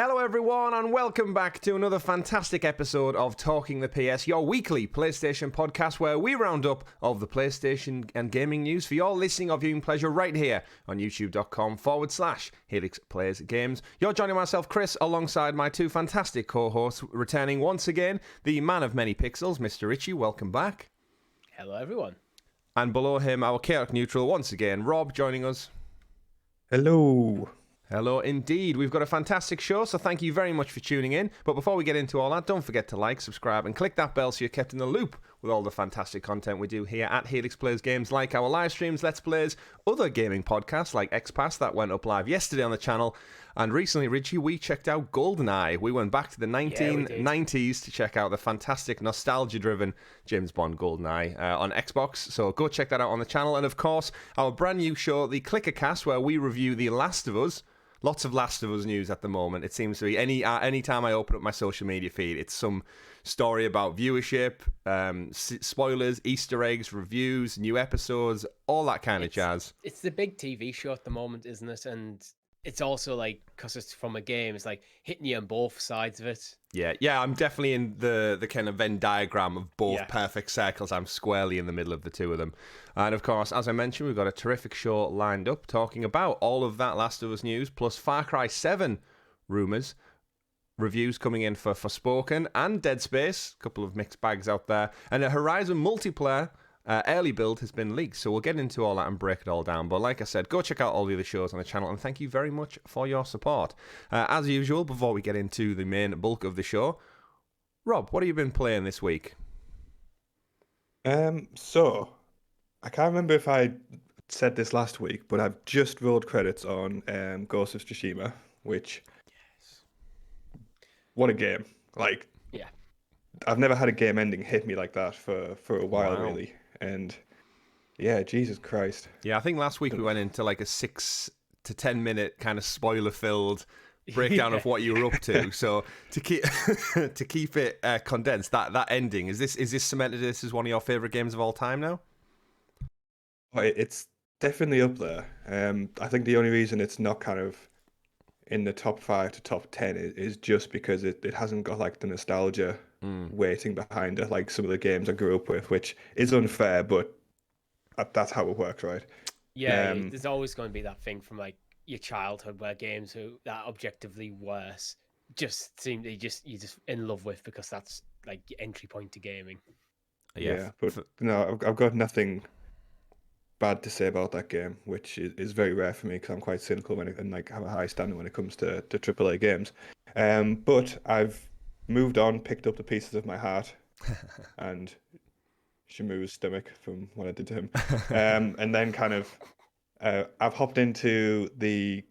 Hello everyone and welcome back to another fantastic episode of Talking the PS, your weekly PlayStation podcast where we round up all of the PlayStation and gaming news for your listening or viewing pleasure right here on youtube.com/Helix Plays Games. You're joining myself, Chris, alongside my two fantastic co-hosts, returning once again, the man of many pixels, Mr. Richie. Welcome back. Hello everyone. And below him, our chaotic neutral once again, Rob, joining us. Hello. Hello indeed. We've got a fantastic show, so thank you very much for tuning in. But before we get into all that, don't forget to like, subscribe, and click that bell so you're kept in the loop with all the fantastic content we do here at Helix Plays Games, like our live streams, Let's Plays, other gaming podcasts like XPass that went up live yesterday on the channel. And recently, Richie, we checked out GoldenEye. We went back to the 1990s to check out the fantastic nostalgia-driven James Bond GoldenEye on Xbox. So go check that out on the channel. And of course, our brand new show, the ClickerCast, where we review The Last of Us. Lots of Last of Us news at the moment. It seems to be any time I open up my social media feed, it's some story about viewership, spoilers, Easter eggs, reviews, new episodes, all that kind of jazz. It's the big TV show at the moment, isn't it? And it's also like, because it's from a game, it's like hitting you on both sides of it. Yeah, I'm definitely in the kind of Venn diagram of both perfect circles. I'm squarely in the middle of the two of them. And of course, as I mentioned, we've got a terrific show lined up talking about all of that Last of Us news, plus Far Cry 7 rumours, reviews coming in for Forspoken and Dead Space, a couple of mixed bags out there, and a Horizon multiplayer early build has been leaked, so we'll get into all that and break it all down. But like I said, go check out all the other shows on the channel, and thank you very much for your support. As usual, before we get into the main bulk of the show, Rob, what have you been playing this week? So I can't remember if I said this last week, but I've just rolled credits on Ghost of Tsushima, which what a game! Like, yeah, I've never had a game ending hit me like that for a while, really. And yeah, Jesus Christ. Yeah, I think last week we went into like a 6 to 10 minute kind of spoiler filled breakdown of what you were up to. So to keep it condensed, that ending, is this cemented this as one of your favorite games of all time now? It's definitely up there. I think the only reason it's not kind of in the top 5 to top 10 is just because it hasn't got like the nostalgia waiting behind it like some of the games I grew up with, which is unfair, but that's how it works, right? Yeah, there's always going to be that thing from like your childhood where games that objectively worse just seem you're just in love with because that's like your entry point to gaming. Yeah, but no, I've got nothing bad to say about that game, which is very rare for me because I'm quite cynical and like have a high standard when it comes to AAA games. But I've moved on, picked up the pieces of my heart and Shamu's stomach from what I did to him, and then kind of I've hopped into the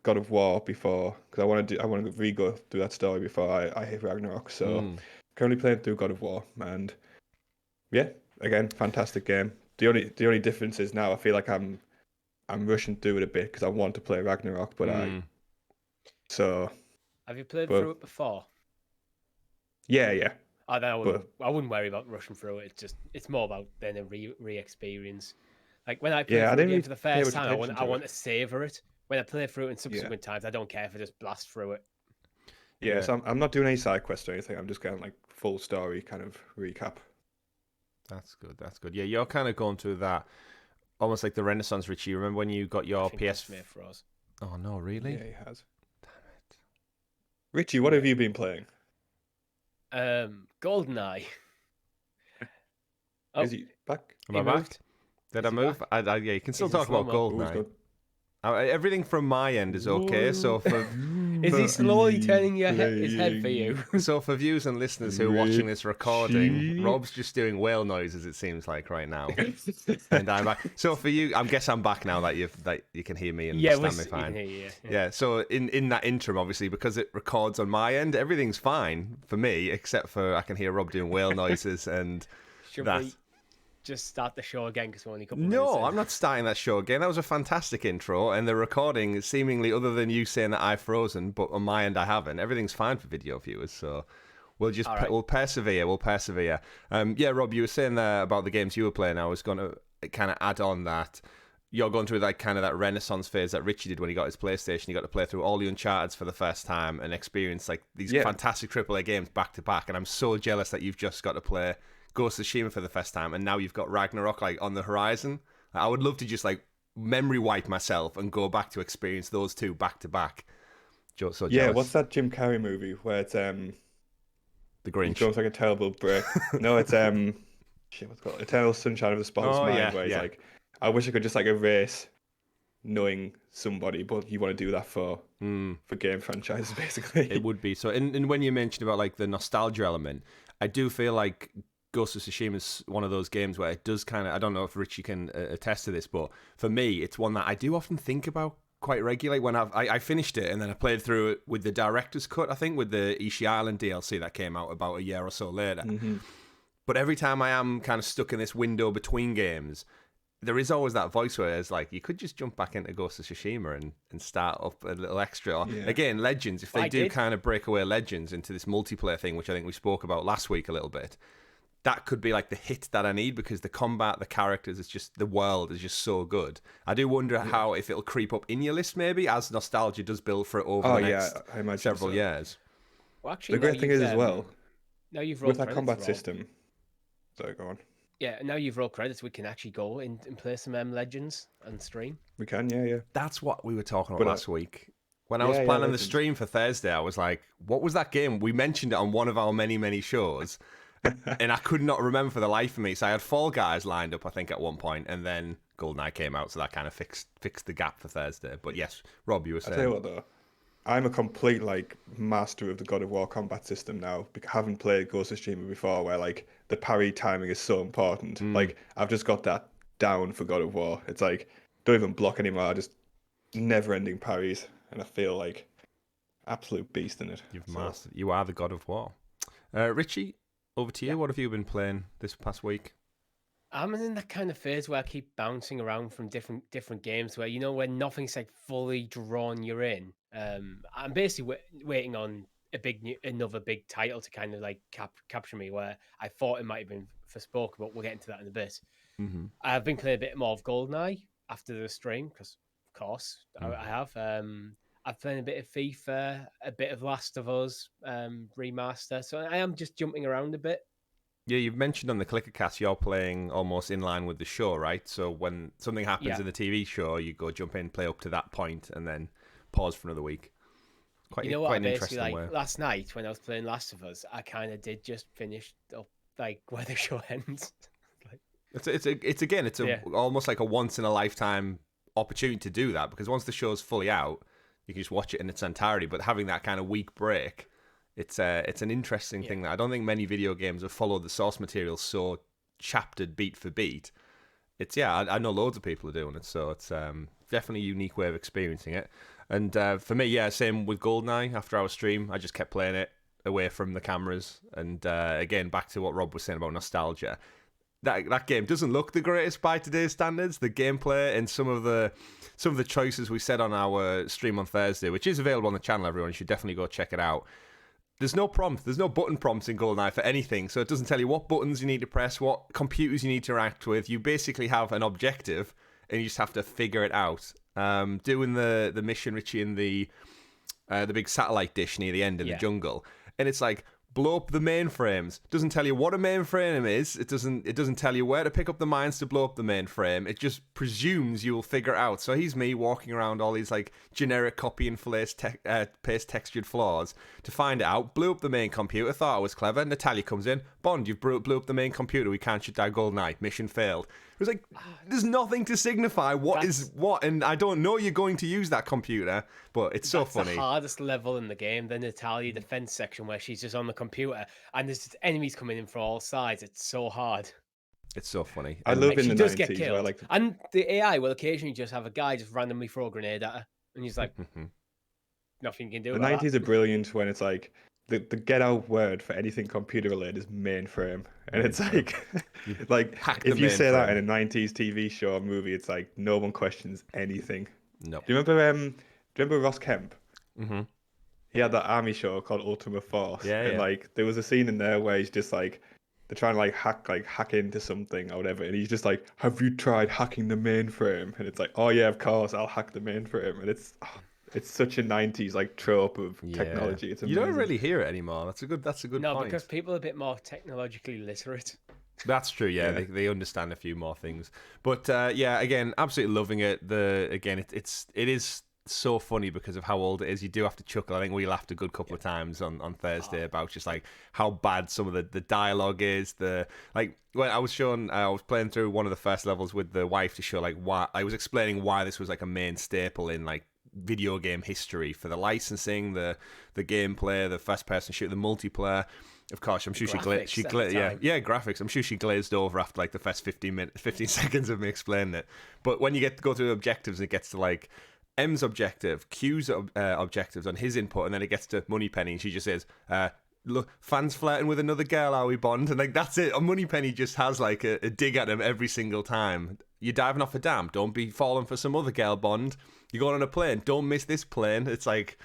God of War before because I want to re-go through that story before I hit Ragnarok. So currently playing through God of War, and yeah, again, fantastic game. The only difference is now I feel like I'm rushing through it a bit because I want to play Ragnarok, but so. Have you played through it before? Yeah. I wouldn't worry about rushing through it. It's more about then a re-experience. Like when I play through the game for the first time, I want to savor it. When I play through it in subsequent times, I don't care if I just blast through it. Yeah, so I'm not doing any side quests or anything. I'm just getting like full story kind of recap. That's good. Yeah, you're kind of going through that almost like the Renaissance, Richie. Remember when you got your PS? Oh no, really? Yeah, he has. Damn it. Richie, what have you been playing? GoldenEye. Is he back? Am I back? Did I move? Yeah, you can still talk about GoldenEye. Everything from my end is okay. So is he slowly turning his head for you? So for viewers and listeners who are watching this recording, Rob's just doing whale noises. It seems like right now, and I'm back. So for you, I guess I'm back now that you can hear me and understand me fine. Yeah. So in that interim, obviously, because it records on my end, everything's fine for me, except for I can hear Rob doing whale noises and that. Just start the show again because we're only a couple minutes in. No, I'm not starting that show again. That was a fantastic intro, and the recording, seemingly, other than you saying that I've frozen, but on my end I haven't. Everything's fine for video viewers, so we'll just we'll persevere. Yeah, Rob, you were saying there about the games you were playing. I was going to kind of add on that you're going through like kind of that renaissance phase that Richie did when he got his PlayStation. He got to play through all the Uncharted for the first time and experience like these fantastic AAA games back to back. And I'm so jealous that you've just got to play Ghost of Tsushima for the first time, and now you've got Ragnarok like on the horizon. I would love to just like memory wipe myself and go back to experience those two back to back. So yeah, jealous. what's that Jim Carrey movie where it's The Grinch? It goes like a terrible break. No, it's shit, what's it called? Eternal Sunshine of the Spotless Mind, where he's like, I wish I could just like erase knowing somebody, but you want to do that for game franchises, basically. It would be so. And when you mentioned about like the nostalgia element, I do feel like Ghost of Tsushima is one of those games where it does kind of, I don't know if Richie can attest to this, but for me, it's one that I do often think about quite regularly. When I finished it and then I played through it with the director's cut, I think, with the Ishi Island DLC that came out about a year or so later. Mm-hmm. But every time I am kind of stuck in this window between games, there is always that voice where it's like, you could just jump back into Ghost of Tsushima and start up a little extra. Or, again, Legends, if they do kind of break away Legends into this multiplayer thing, which I think we spoke about last week a little bit, that could be like the hit that I need, because the combat, the characters, it's just, the world is just so good. I do wonder how, if it'll creep up in your list maybe, as nostalgia does build for it over the next several years. Well, actually, the great thing is as well, now you've rolled with that combat system. So go on. Yeah, now you've rolled credits, we can actually go and play some Legends and stream. We can, yeah. That's what we were talking about last week. When I was planning the stream for Thursday, I was like, what was that game? We mentioned it on one of our many, many shows. And I could not remember for the life of me. So I had Fall Guys lined up, I think, at one point, and then GoldenEye came out, so that kind of fixed the gap for Thursday. But yes, Rob, you were saying. I'll tell you what, though. I'm a complete like master of the God of War combat system now. Because I haven't played Ghost of Tsushima before, where like the parry timing is so important. Like I've just got that down for God of War. It's like don't even block anymore. Just never-ending parries, and I feel like absolute beast in it. You've mastered. You are the God of War. Richie, over to you. What have you been playing this past week? I'm in that kind of phase where I keep bouncing around from different games where, when nothing's like fully drawn you're in. I'm basically waiting on another big title to kind of like capture me, where I thought it might have been Forspoken, but we'll get into that in a bit. Mm-hmm. I've been playing a bit more of GoldenEye after the stream, because of course I have. I've played a bit of FIFA, a bit of Last of Us remaster, so I am just jumping around a bit. Yeah, you've mentioned on the ClickerCast you're playing almost in line with the show, right? So when something happens in the TV show, you go jump in, play up to that point, and then pause for another week. Quite an interesting way. Last night when I was playing Last of Us, I kind of did just finish up like where the show ends. It's almost like a once in a lifetime opportunity to do that, because once the show's fully out, you can just watch it in its entirety. But having that kind of week break, it's an interesting thing that I don't think many video games have followed the source material so chaptered beat for beat. I know loads of people are doing it, so it's definitely a unique way of experiencing it. And for me, same with GoldenEye. After our stream, I just kept playing it away from the cameras. And again, back to what Rob was saying about nostalgia. That game doesn't look the greatest by today's standards. The gameplay and some of the choices we said on our stream on Thursday, which is available on the channel, everyone, you should definitely go check it out. There's no prompt. There's no button prompts in GoldenEye for anything, so it doesn't tell you what buttons you need to press, what computers you need to interact with. You basically have an objective, and you just have to figure it out. Doing the mission, Richie, in the big satellite dish near the end in the jungle, and it's like, blow up the mainframes. Doesn't tell you what a mainframe is. It doesn't tell you where to pick up the mines to blow up the mainframe. It just presumes you'll figure it out. So he's me walking around all these like generic copy and paste textured floors to find it out. Blew up the main computer. Thought I was clever. Natalia comes in. Bond, you've blew up the main computer. We can't shut down GoldenEye. Mission failed. It was like, there's nothing to signify what is what, and I don't know you're going to use that computer, but it's so funny. That's the hardest level in the game, the Natalia defense section, where she's just on the computer, and there's just enemies coming in from all sides. It's so hard. It's so funny. I love in the 90s. She does get killed. And the AI will occasionally just have a guy just randomly throw a grenade at her, and he's like, nothing you can do about that. The 90s are brilliant when it's like, the get out word for anything computer related is mainframe, and it's like if you say that in a 90s TV show or movie, it's like no one questions anything. No. Do you remember Ross Kemp? Mm-hmm. He had that army show called Ultima Force, and like there was a scene in there where he's just like they're trying to hack into something or whatever, and he's just like, "Have you tried hacking the mainframe?" And it's like, "Oh yeah, of course, I'll hack the mainframe." And it's such a '90s like trope of technology. It's amazing. You don't really hear it anymore. That's a good No, point. because people are a bit more technologically literate. That's true. Yeah, they understand a few more things. But yeah, again, absolutely loving it. It is so funny because of how old it is. You do have to chuckle. I think we laughed a good couple of times on Thursday about just like how bad some of the dialogue is. When I was playing through one of the first levels with the wife to show like why I was explaining why this was like a main staple in like video game history for the licensing, the gameplay, the first person shoot, the multiplayer. Of course, I'm sure graphics. I'm sure she glazed over after like the first 15 seconds of me explaining it. But when you get to go through the objectives, it gets to like M's objective, Q's objectives on his input, and then it gets to Moneypenny, and she just says, "Look, fans flirting with another girl, are we, Bond?" And like that's it. And Moneypenny just has like a dig at him every single time. You're diving off a dam. Don't be falling for some other girl, Bond. You're going on a plane. Don't miss this plane. It's like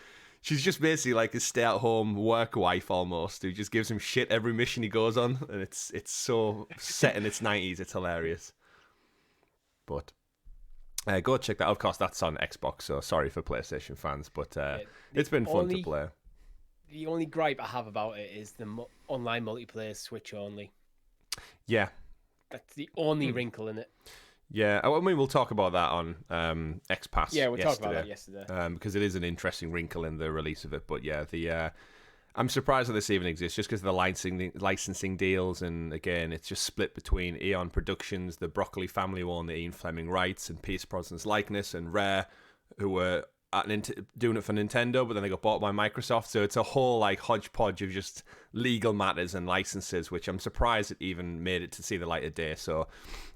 she's just basically like a stay-at-home work wife almost, who just gives him shit every mission he goes on, and it's so set in its 90s. It's hilarious. But go check that out. Of course, that's on Xbox, so sorry for PlayStation fans, but it's been fun to play. The only gripe I have about it is the online multiplayer Switch only. Yeah. That's the only wrinkle in it. Yeah, I mean, we'll talk about that on XPass. Yeah, we'll talk about that yesterday. Because it is an interesting wrinkle in the release of it. But yeah, I'm surprised that this even exists, just because of the licensing deals. And again, it's just split between Eon Productions, the Broccoli family who own the Ian Fleming rights, and Pierce Brosnan's likeness, and Rare, who were doing it for Nintendo, but then they got bought by Microsoft. So it's a whole like hodgepodge of just legal matters and licenses, which I'm surprised it even made it to see the light of day. So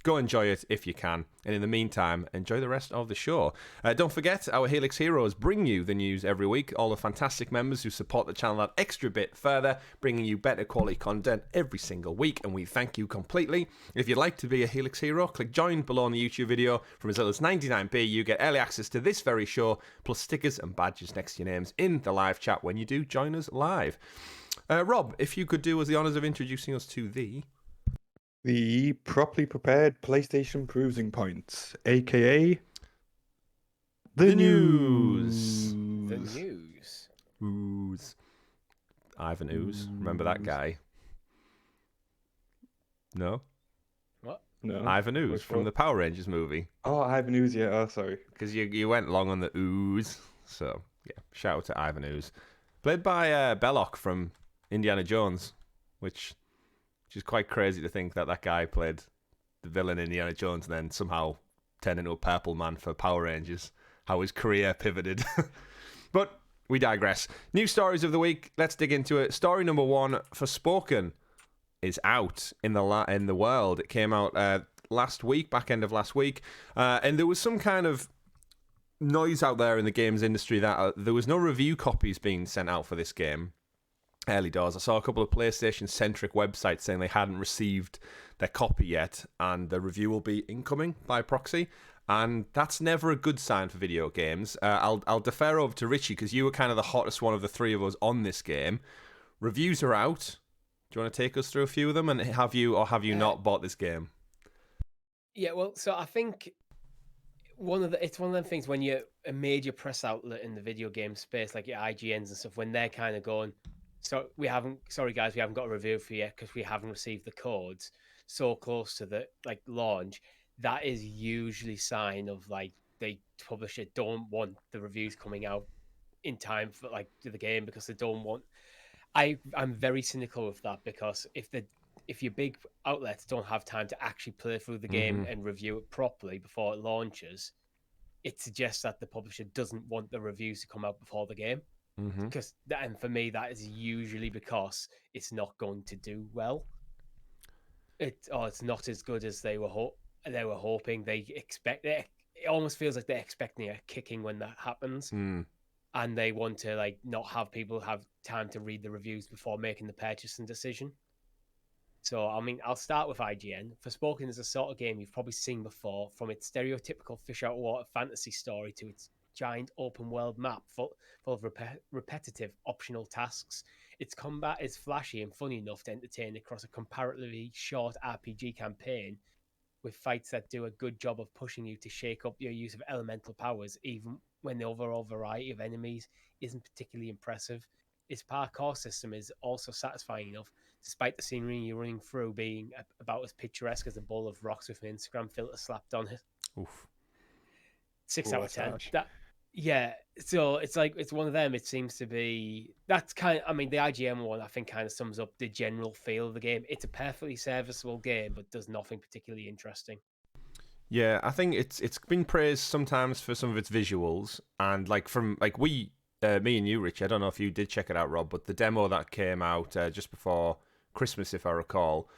go enjoy it if you can, and in the meantime, enjoy the rest of the show. Don't forget, our Helix Heroes bring you the news every week. All the fantastic members who support the channel that extra bit further, bringing you better quality content every single week, and we thank you completely. If you'd like to be a Helix Hero, click join below on the YouTube video. From as little as 99p, you get early access to this very show, plus stickers and badges next to your names in the live chat when you do join us live. Rob, if you could do us the honours of introducing us to the properly prepared PlayStation Cruising Points, aka the news. The news. Ooze. Ivan Ooze. Remember that guy? No? What? No. Ivan Ooze from the Power Rangers movie. Oh, Ivan Ooze, yeah. Oh, sorry. Because you went long on the ooze. So, yeah, shout out to Ivan Ooze. Played by Belloc from Indiana Jones, which is quite crazy to think that guy played the villain in Indiana Jones and then somehow turned into a purple man for Power Rangers. How his career pivoted. But we digress. New stories of the week. Let's dig into it. Story number 1, Forspoken, is out in the world. It came out last week, back end of last week, and there was some kind of noise out there in the games industry that there was no review copies being sent out for this game. Early doors. I saw a couple of PlayStation-centric websites saying they hadn't received their copy yet, and the review will be incoming by proxy. And that's never a good sign for video games. I'll defer over to Richie because you were kind of the hottest one of the three of us on this game. Reviews are out. Do you want to take us through a few of them? And have you not bought this game? Yeah, well, so I think it's one of them things when you're a major press outlet in the video game space, like your IGNs and stuff, when they're kind of going, sorry guys, we haven't got a review for you yet because we haven't received the codes so close to the like launch. That is usually sign of like the publisher don't want the reviews coming out in time for like to the game because they don't want. I'm very cynical with that because if your big outlets don't have time to actually play through the game and review it properly before it launches, it suggests that the publisher doesn't want the reviews to come out before the game. Because and for me, that is usually because it's not going to do well. It's not as good as they were hoping. They expect it. It almost feels like they're expecting a kicking when that happens, and they want to like not have people have time to read the reviews before making the purchasing decision. So, I mean, I'll start with IGN. Forspoken is a sort of game you've probably seen before, from its stereotypical fish-out-of-water fantasy story to its giant open-world map full of repetitive optional tasks. its combat is flashy and funny enough to entertain across a comparatively short RPG campaign, with fights that do a good job of pushing you to shake up your use of elemental powers, even when the overall variety of enemies isn't particularly impressive. Its parkour system is also satisfying enough, despite the scenery you're running through being about as picturesque as a bowl of rocks with an Instagram filter slapped on it. Oof. 6 out of 10. Yeah, so it's one of them. It seems to be that's kind of, I mean, the IGN one I think kind of sums up the general feel of the game. It's a perfectly serviceable game, but does nothing particularly interesting. Yeah, I think it's been praised sometimes for some of its visuals, and me and you, Rich. I don't know if you did check it out, Rob, but the demo that came out just before Christmas, if I recall,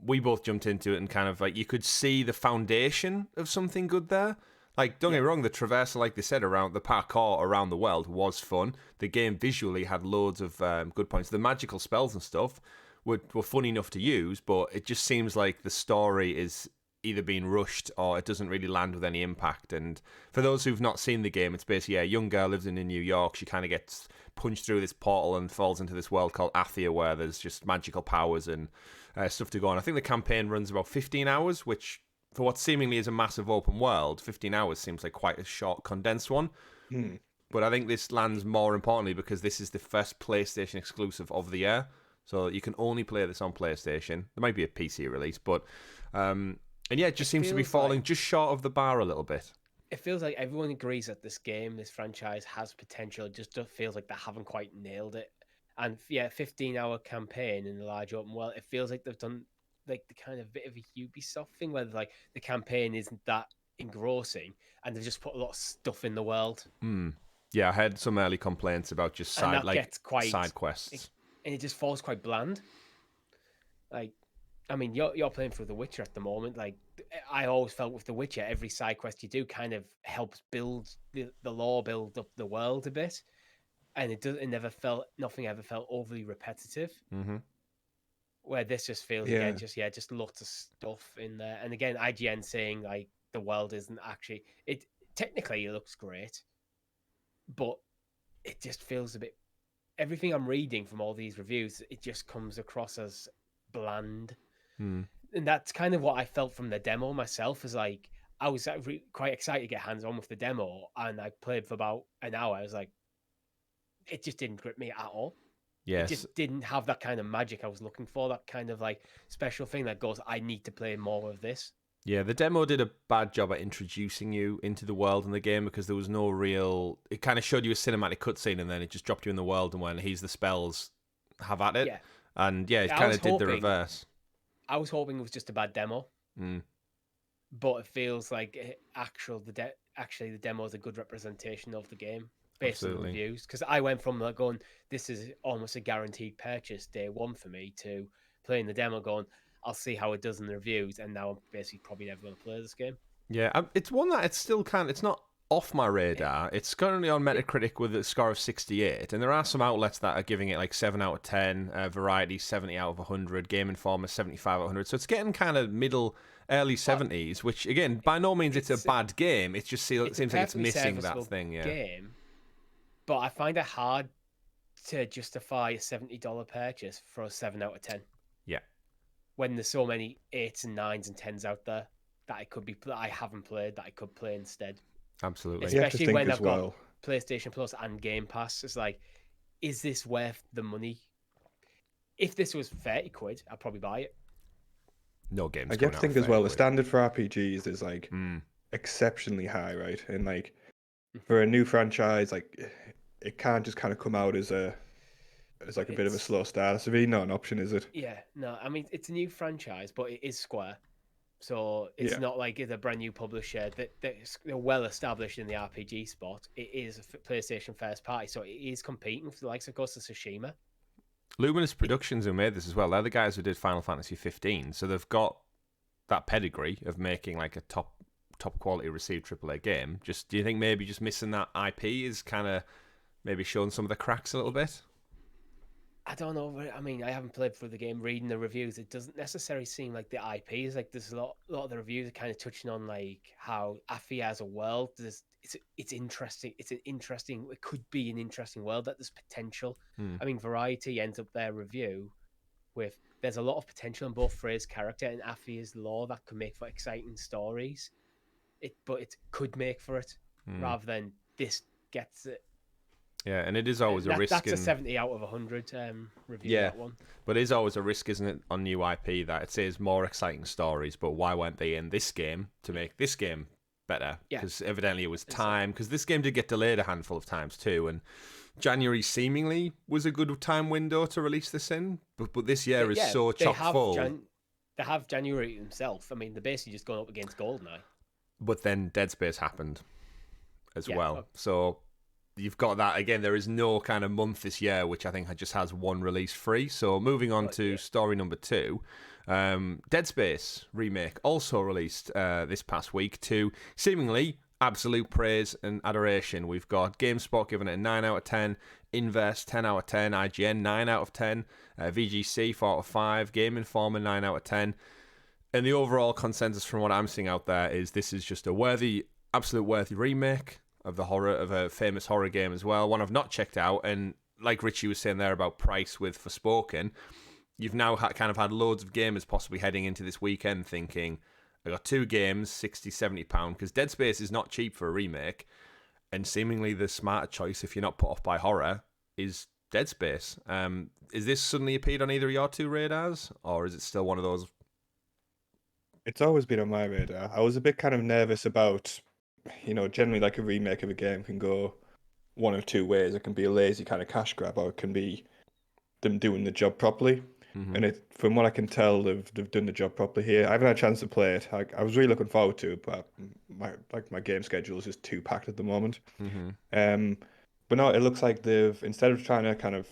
we both jumped into it and kind of you could see the foundation of something good there. Don't get me wrong, the traversal, like they said, around the parkour around the world was fun. The game visually had loads of good points. The magical spells and stuff were fun enough to use, but it just seems like the story is either being rushed or it doesn't really land with any impact. And for those who've not seen the game, it's basically a young girl lives in New York. She kind of gets punched through this portal and falls into this world called Athia, where there's just magical powers and stuff to go on. I think the campaign runs about 15 hours, which for what seemingly is a massive open world, 15 hours seems like quite a short, condensed one. But I think this lands more importantly because this is the first PlayStation exclusive of the year. So you can only play this on PlayStation. There might be a PC release, but... and yeah, it just seems to be falling just short of the bar a little bit. It feels like everyone agrees that this franchise has potential. It just feels like they haven't quite nailed it. And yeah, 15-hour campaign in the large open world, it feels like they've done the kind of bit of a Ubisoft thing where the campaign isn't that engrossing and they've just put a lot of stuff in the world. Yeah, I had some early complaints about just side quests. And it just falls quite bland. I mean, you're playing through The Witcher at the moment. I always felt with The Witcher, every side quest you do kind of helps build the lore, build up the world a bit, and nothing ever felt overly repetitive. Mm-hmm. Where this just feels just lots of stuff in there. And again, IGN saying the world isn't actually technically it looks great, but it just feels a bit. Everything I'm reading from all these reviews, it just comes across as bland. And that's kind of what I felt from the demo myself. Is I was quite excited to get hands on with the demo, and I played for about an hour. I was like, it just didn't grip me at all. Yes. It just didn't have that kind of magic I was looking for. That kind of special thing that goes, I need to play more of this. Yeah, the demo did a bad job at introducing you into the world in the game because there was no real. It kind of showed you a cinematic cutscene and then it just dropped you in the world and when he's the spells, have at it. Yeah. And yeah, it kind of did the reverse. I was hoping it was just a bad demo, but it feels like actually the demo is a good representation of the game based on the reviews. Because I went from going, this is almost a guaranteed purchase day one for me, to playing the demo going, I'll see how it does in the reviews, and now I'm basically probably never going to play this game. Yeah, it's one that it's still it's not off my radar. It's currently on Metacritic with a score of 68, and there are some outlets that are giving it 7 out of 10, Variety 70 out of 100, Game Informer 75 out of 100. So it's getting kind of early 70s, which again, by no means it's a bad game. It just seems like it's missing that thing. Yeah. Game, but I find it hard to justify a $70 purchase for a 7 out of 10. Yeah. When there's so many 8s and 9s and 10s out there that I haven't played that I could play instead. Absolutely. Especially when I've got PlayStation Plus and Game Pass. It's is this worth the money? If this was £30, I'd probably buy it. No games. I get to think as well, the standard for RPGs is exceptionally high, right? And for a new franchise, it can't just kind of come out as a bit of a slow start. It's really not an option, is it? Yeah, no. I mean, it's a new franchise, but it is Square. So it's not like it's a brand new publisher they're well established in the RPG spot. It is a PlayStation first party, so it is competing with the likes of Ghost of Tsushima. Luminous Productions who made this as well. They're the guys who did Final Fantasy 15, so they've got that pedigree of making a top quality received AAA game. Do you think maybe just missing that IP is kind of maybe showing some of the cracks a little bit? I don't know. I mean, I haven't played through the game. Reading the reviews, it doesn't necessarily seem like the IP is there's a lot of the reviews are kind of touching on how Athia as a world. It's it's interesting. It could be an interesting world that there's potential. I mean, Variety ends up their review with there's a lot of potential in both Frey's character and Afia's lore that could make for exciting stories. But it could make for it rather than this gets it. Yeah, and it is always a risk. That's a 70 out of 100 review. Yeah, that one. But it is always a risk, isn't it, on new IP that it says more exciting stories, but why weren't they in this game to make this game better? Because evidently it was time, because this game did get delayed a handful of times too, and January seemingly was a good time window to release this in, but this year is so chock full. They have January himself. I mean, they're basically just going up against GoldenEye. But then Dead Space happened as well. So you've got that. Again, there is no kind of month this year, which I think just has one release free. So moving on to story number 2. Dead Space remake also released this past week to seemingly absolute praise and adoration. We've got GameSpot giving it a 9 out of 10, Inverse 10 out of 10, IGN 9 out of 10, VGC 4 out of 5, Game Informer 9 out of 10. And the overall consensus from what I'm seeing out there is this is just a absolute worthy remake of a famous horror game as well. One I've not checked out, and like Richie was saying there about price with Forspoken, you've now kind of had loads of gamers possibly heading into this weekend thinking, I got 2 games, £60-70, because Dead Space is not cheap for a remake, and seemingly the smarter choice if you're not put off by horror is Dead Space. Is this suddenly appeared on either of your 2 radars, or is it still one of those? It's always been on my radar. I was a bit kind of nervous about, generally like a remake of a game can go one of 2 ways. It can be a lazy kind of cash grab, or it can be them doing the job properly. And from what I can tell, they've done the job properly here. I haven't had a chance to play it. I was really looking forward to it, but my game schedule is just too packed at the moment. But no, it looks like they've, instead of trying to kind of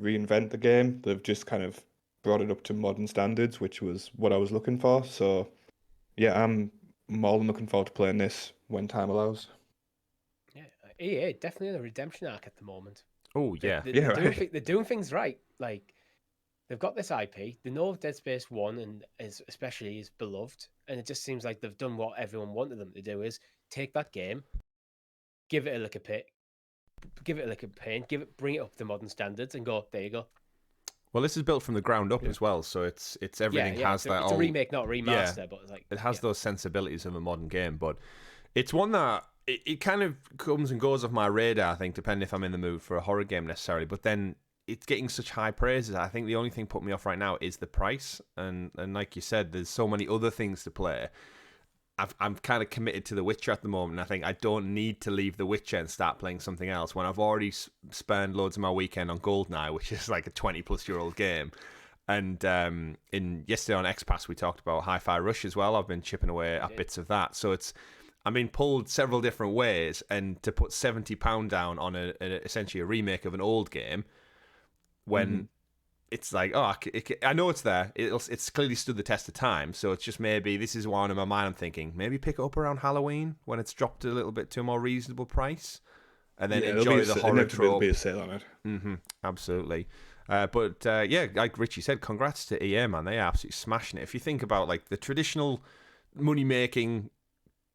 reinvent the game, they've just kind of brought it up to modern standards, which was what I was looking for. So yeah, I'm more than looking forward to playing this when time allows. Yeah, EA definitely the redemption arc at the moment. Oh yeah, they're doing things right. Like, they've got this IP. They know Dead Space 1 and especially is beloved, and it just seems like they've done what everyone wanted them to do: is take that game, give it a lick of paint, bring it up to modern standards, and go, there you go. Well, this is built from the ground up as well, so it's everything has that. It's a remake, not a remaster, but like it has those sensibilities of a modern game. But it's one that it kind of comes and goes off my radar, I think, depending if I'm in the mood for a horror game necessarily. But then it's getting such high praises. I think the only thing putting me off right now is the price, and like you said, there's so many other things to play. I'm kind of committed to The Witcher at the moment. I think I don't need to leave The Witcher and start playing something else when I've already spent loads of my weekend on GoldenEye, which is like a 20-plus-year-old game. And yesterday on XPass, we talked about Hi-Fi Rush as well. I've been chipping away at bits of that. So I'm being pulled several different ways, and to put £70 down on essentially a remake of an old game when it's like, I know it's there. It's clearly stood the test of time. So it's just maybe this is one in my mind. I'm thinking maybe pick it up around Halloween when it's dropped a little bit to a more reasonable price, and then enjoy the horror trope. There'll be a sale on it. Absolutely. But like Richie said, congrats to EA, man. They are absolutely smashing it. If you think about like the traditional money making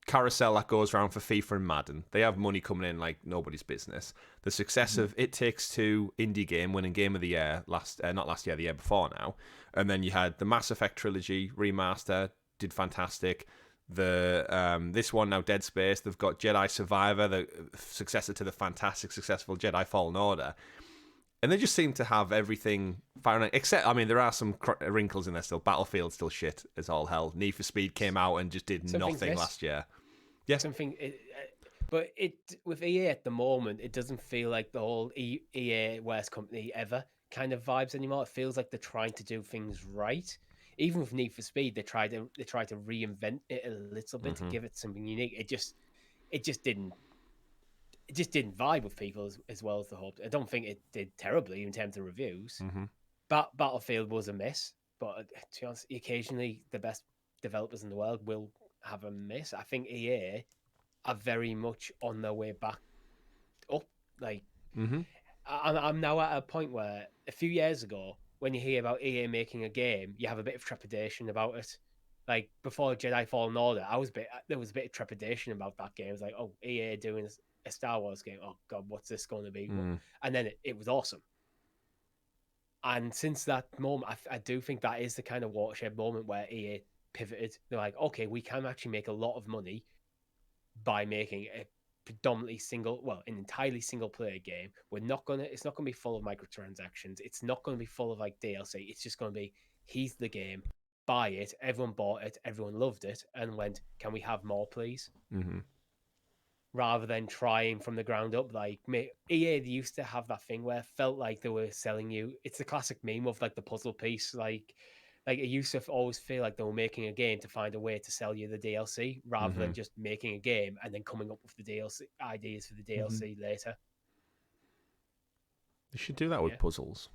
carousel that goes around for FIFA and Madden, they have money coming in like nobody's business. The success of It Takes Two indie game winning Game of the Year the year before now, and then you had the Mass Effect trilogy remaster, did fantastic. This one now, Dead Space, they've got Jedi Survivor, the successor to the fantastic successful Jedi Fallen Order, and they just seem to have everything firing. Except, I mean, there are some wrinkles in there still. Battlefield's still shit as all hell. Need for Speed came out and just did nothing last year. Yeah, but with EA at the moment, it doesn't feel like the whole EA worst company ever kind of vibes anymore. It feels like they're trying to do things right. Even with Need for Speed, they tried to reinvent it a little bit to give it something unique. It just didn't vibe with people as well as they hoped. I don't think it did terribly in terms of reviews. Battlefield was a miss, but to be honest, occasionally the best developers in the world will have a miss. I think EA are very much on their way back up. Like, I'm now at a point where a few years ago, when you hear about EA making a game, you have a bit of trepidation about it. Like before Jedi Fallen Order, there was a bit of trepidation about that game. It was like, oh, EA doing a Star Wars game. Oh God, what's this going to be? And then it was awesome. And since that moment, I do think that is the kind of watershed moment where EA pivoted. They're like, okay, we can actually make a lot of money by making a predominantly an entirely single player game. It's not gonna be full of microtransactions. It's not gonna be full of like DLC. It's just gonna be, here's the game, buy it. Everyone bought it, everyone loved it, and went, can we have more, please? Mm-hmm. Rather than trying from the ground up. Like EA used to have that thing where it felt like they were selling you. It's the classic meme of like the puzzle piece. Like it used to always feel like they were making a game to find a way to sell you the DLC rather than just making a game and then coming up with the DLC ideas for the DLC later. You should do that with puzzles.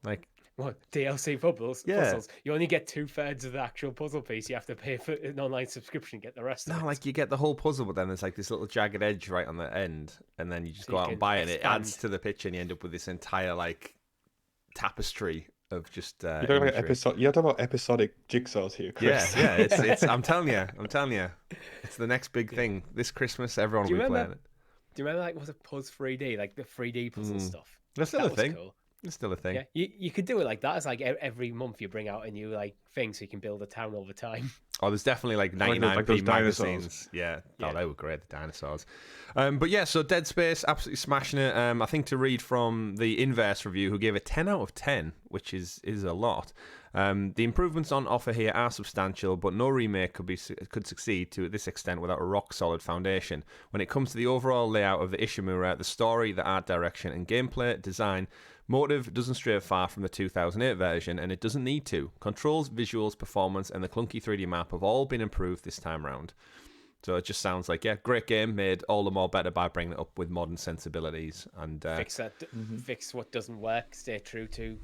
Like, what, DLC puzzles? Puzzles. You only get 2/3 of the actual puzzle piece. You have to pay for an online subscription to get the rest of it. No, like you get the whole puzzle, but then there's like this little jagged edge right on the end, and then you just go out and buy it, and it adds to the picture, and you end up with this entire like tapestry of just. You're talking about episodic jigsaws here, Chris. Yeah. It's. I'm telling you, it's the next big thing this Christmas. Everyone will be playing it. Do you remember like was it Puzz 3D, like the 3D puzzle stuff? That's still a thing. Cool. It's still a thing. Yeah, you could do it like that. It's like every month you bring out a new like thing so you can build a town over time. Oh, there's definitely like 99p magazines. Yeah. Oh, they were great, the dinosaurs. But yeah, so Dead Space, absolutely smashing it. I think to read from the Inverse review, who gave it 10 out of 10, which is a lot. The improvements on offer here are substantial, but no remake could succeed to this extent without a rock-solid foundation. When it comes to the overall layout of the Ishimura, the story, the art direction, and gameplay design, Motive doesn't stray far from the 2008 version, and it doesn't need to. Controls, visuals, performance, and the clunky 3D map have all been improved this time round. So it just sounds like, great game, made all the more better by bringing it up with modern sensibilities. And fix what doesn't work, stay true to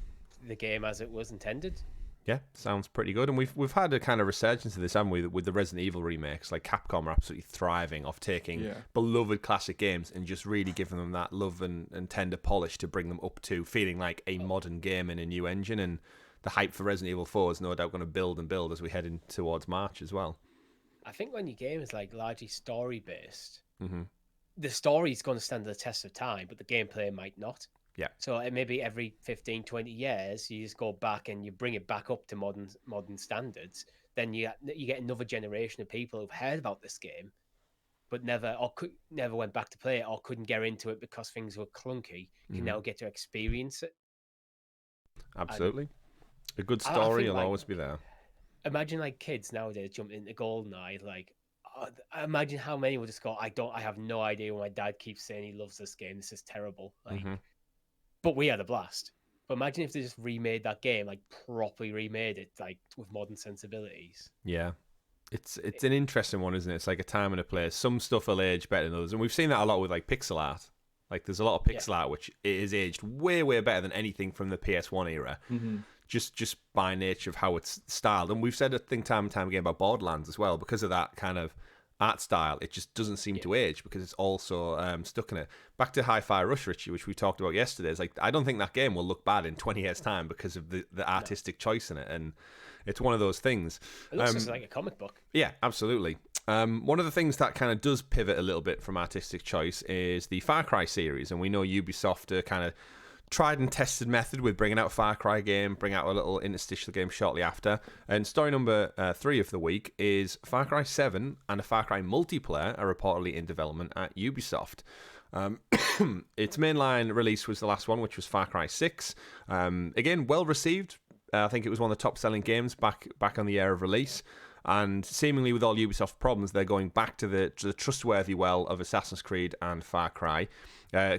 the game as it was intended. Yeah, sounds pretty good. And we've had a kind of resurgence of this, haven't we, with the Resident Evil remakes. Like Capcom are absolutely thriving off taking beloved classic games and just really giving them that love and tender polish to bring them up to feeling like a modern game in a new engine. And the hype for Resident Evil 4 is no doubt going to build and build as we head in towards March as well. I think when your game is like largely story-based, the story is going to stand the test of time, but the gameplay might not. Yeah. So maybe every 15, 20 years, you just go back and you bring it back up to modern standards. Then you get another generation of people who've heard about this game, but never went back to play it or couldn't get into it because things were clunky. Can now get to experience it. Absolutely. A good story will always be there. Imagine like kids nowadays jumping into GoldenEye. Like, imagine how many will just go, I have no idea why my dad keeps saying he loves this game. This is terrible. Like. But we had a blast. But imagine if they just remade that game, like properly remade it, like with modern sensibilities. Yeah. It's an interesting one, isn't it? It's like a time and a place. Some stuff will age better than others. And we've seen that a lot with like pixel art. Like there's a lot of pixel art which is aged way, way better than anything from the PS1 era. Just by nature of how it's styled. And we've said a thing time and time again about Borderlands as well. Because of that kind of art style, it just doesn't seem to age because it's also stuck in it. Back to Hi-Fi Rush, Richie, which we talked about yesterday. It's like, I don't think that game will look bad in 20 years' time because of the artistic choice in it. And it's one of those things. It looks just like a comic book. Yeah, absolutely. One of the things that kind of does pivot a little bit from artistic choice is the Far Cry series. And we know Ubisoft are kind of tried and tested method with bringing out a Far Cry game, bring out a little interstitial game shortly after. And story number 3 of the week is Far Cry 7 and a Far Cry multiplayer are reportedly in development at Ubisoft. Its mainline release was the last one, which was Far Cry 6. Again, well received. I think it was one of the top selling games back on the year of release. And seemingly with all Ubisoft problems, they're going back to the trustworthy well of Assassin's Creed and Far Cry.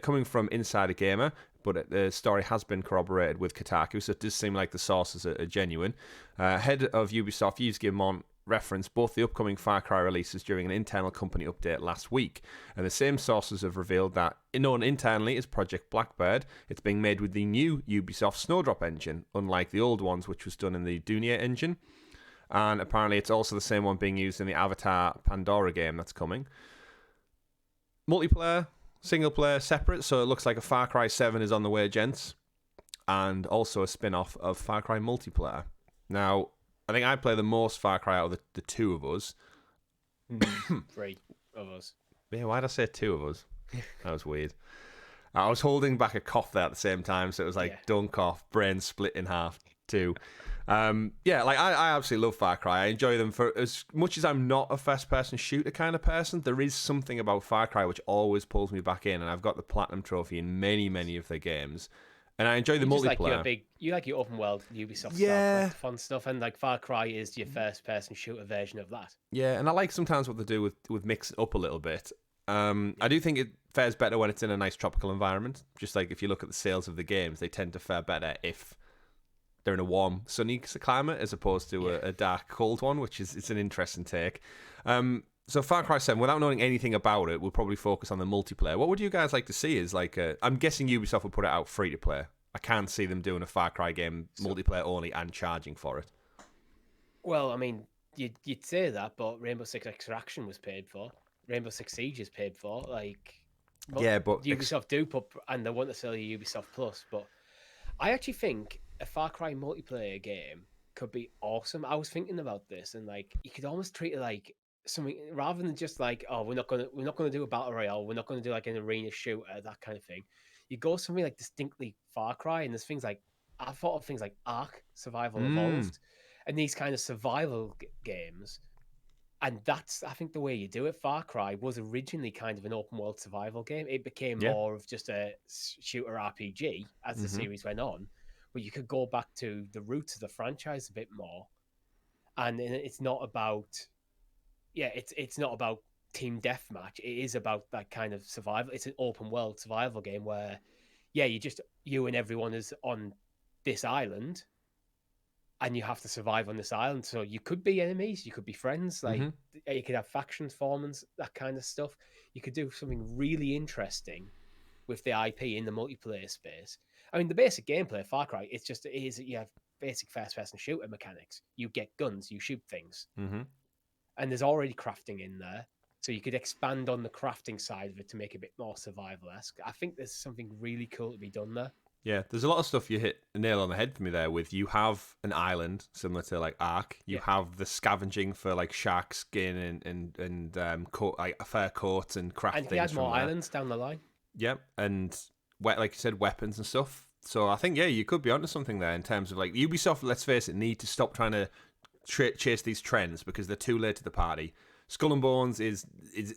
Coming from Insider Gamer, but the story has been corroborated with Kotaku, so it does seem like the sources are genuine. Head of Ubisoft, Yves Guillemot, referenced both the upcoming Far Cry releases during an internal company update last week, and the same sources have revealed that, known internally as Project Blackbird, it's being made with the new Ubisoft Snowdrop engine, unlike the old ones which was done in the Dunia engine, and apparently it's also the same one being used in the Avatar Pandora game that's coming. Multiplayer, single player, separate, so it looks like a Far Cry 7 is on the way, gents, and also a spin-off of Far Cry multiplayer. Now, I think I play the most Far Cry out of the two of us. 3 of us. Yeah, why did I say two of us? That was weird. I was holding back a cough there at the same time, so it was like don't cough, brain split in half, too. Yeah, like I absolutely love Far Cry. I enjoy them for as much as I'm not a first-person shooter kind of person. There is something about Far Cry which always pulls me back in, and I've got the platinum trophy in many of their games. And I enjoy the multiplayer. You like your open world Ubisoft yeah. style fun stuff, and like Far Cry is your first person shooter version of that. Yeah, and I like sometimes what they do with mix it up a little bit. I do think it fares better when it's in a nice tropical environment. Just like if you look at the sales of the games, they tend to fare better if they're in a warm, sunny climate as opposed to a dark, cold one, which is it's an interesting take. So Far Cry 7, without knowing anything about it, we'll probably focus on the multiplayer. What would you guys like to see is like I'm guessing Ubisoft would put it out free to play. I can't see them doing a Far Cry game multiplayer only and charging for it. Well, I mean, you'd say that, but Rainbow Six Extraction was paid for. Rainbow Six Siege is paid for. Like, yeah, but Ubisoft do put, and they want to sell you Ubisoft Plus. But I actually think a Far Cry multiplayer game could be awesome. I was thinking about this, and like, you could almost treat it like something rather than just like, oh, we're not gonna do a battle royale, we're not gonna do like an arena shooter, that kind of thing. You go something like distinctly Far Cry, and there's things like I thought of things like Ark, Survival Evolved, and these kind of survival games. And that's, I think, the way you do it. Far Cry was originally kind of an open world survival game. It became more of just a shooter RPG as the series went on. But you could go back to the roots of the franchise a bit more. And it's not about, it's not about team deathmatch. It is about that kind of survival. It's an open world survival game where, you and everyone is on this island. And you have to survive on this island. So you could be enemies, you could be friends, like you could have factions, formings, that kind of stuff. You could do something really interesting with the IP in the multiplayer space. I mean, the basic gameplay of Far Cry, you have basic first-person shooter mechanics. You get guns, you shoot things. And there's already crafting in there. So you could expand on the crafting side of it to make it a bit more survival-esque. I think there's something really cool to be done there. Yeah, there's a lot of stuff you hit a nail on the head for me there with you have an island similar to like Ark. You have the scavenging for like shark skin and like fur coats and crafting. And he has more islands down the line. Yep, and like you said, weapons and stuff. So I think you could be onto something there in terms of like Ubisoft. Let's face it, need to stop trying to chase these trends because they're too late to the party. Skull and Bones is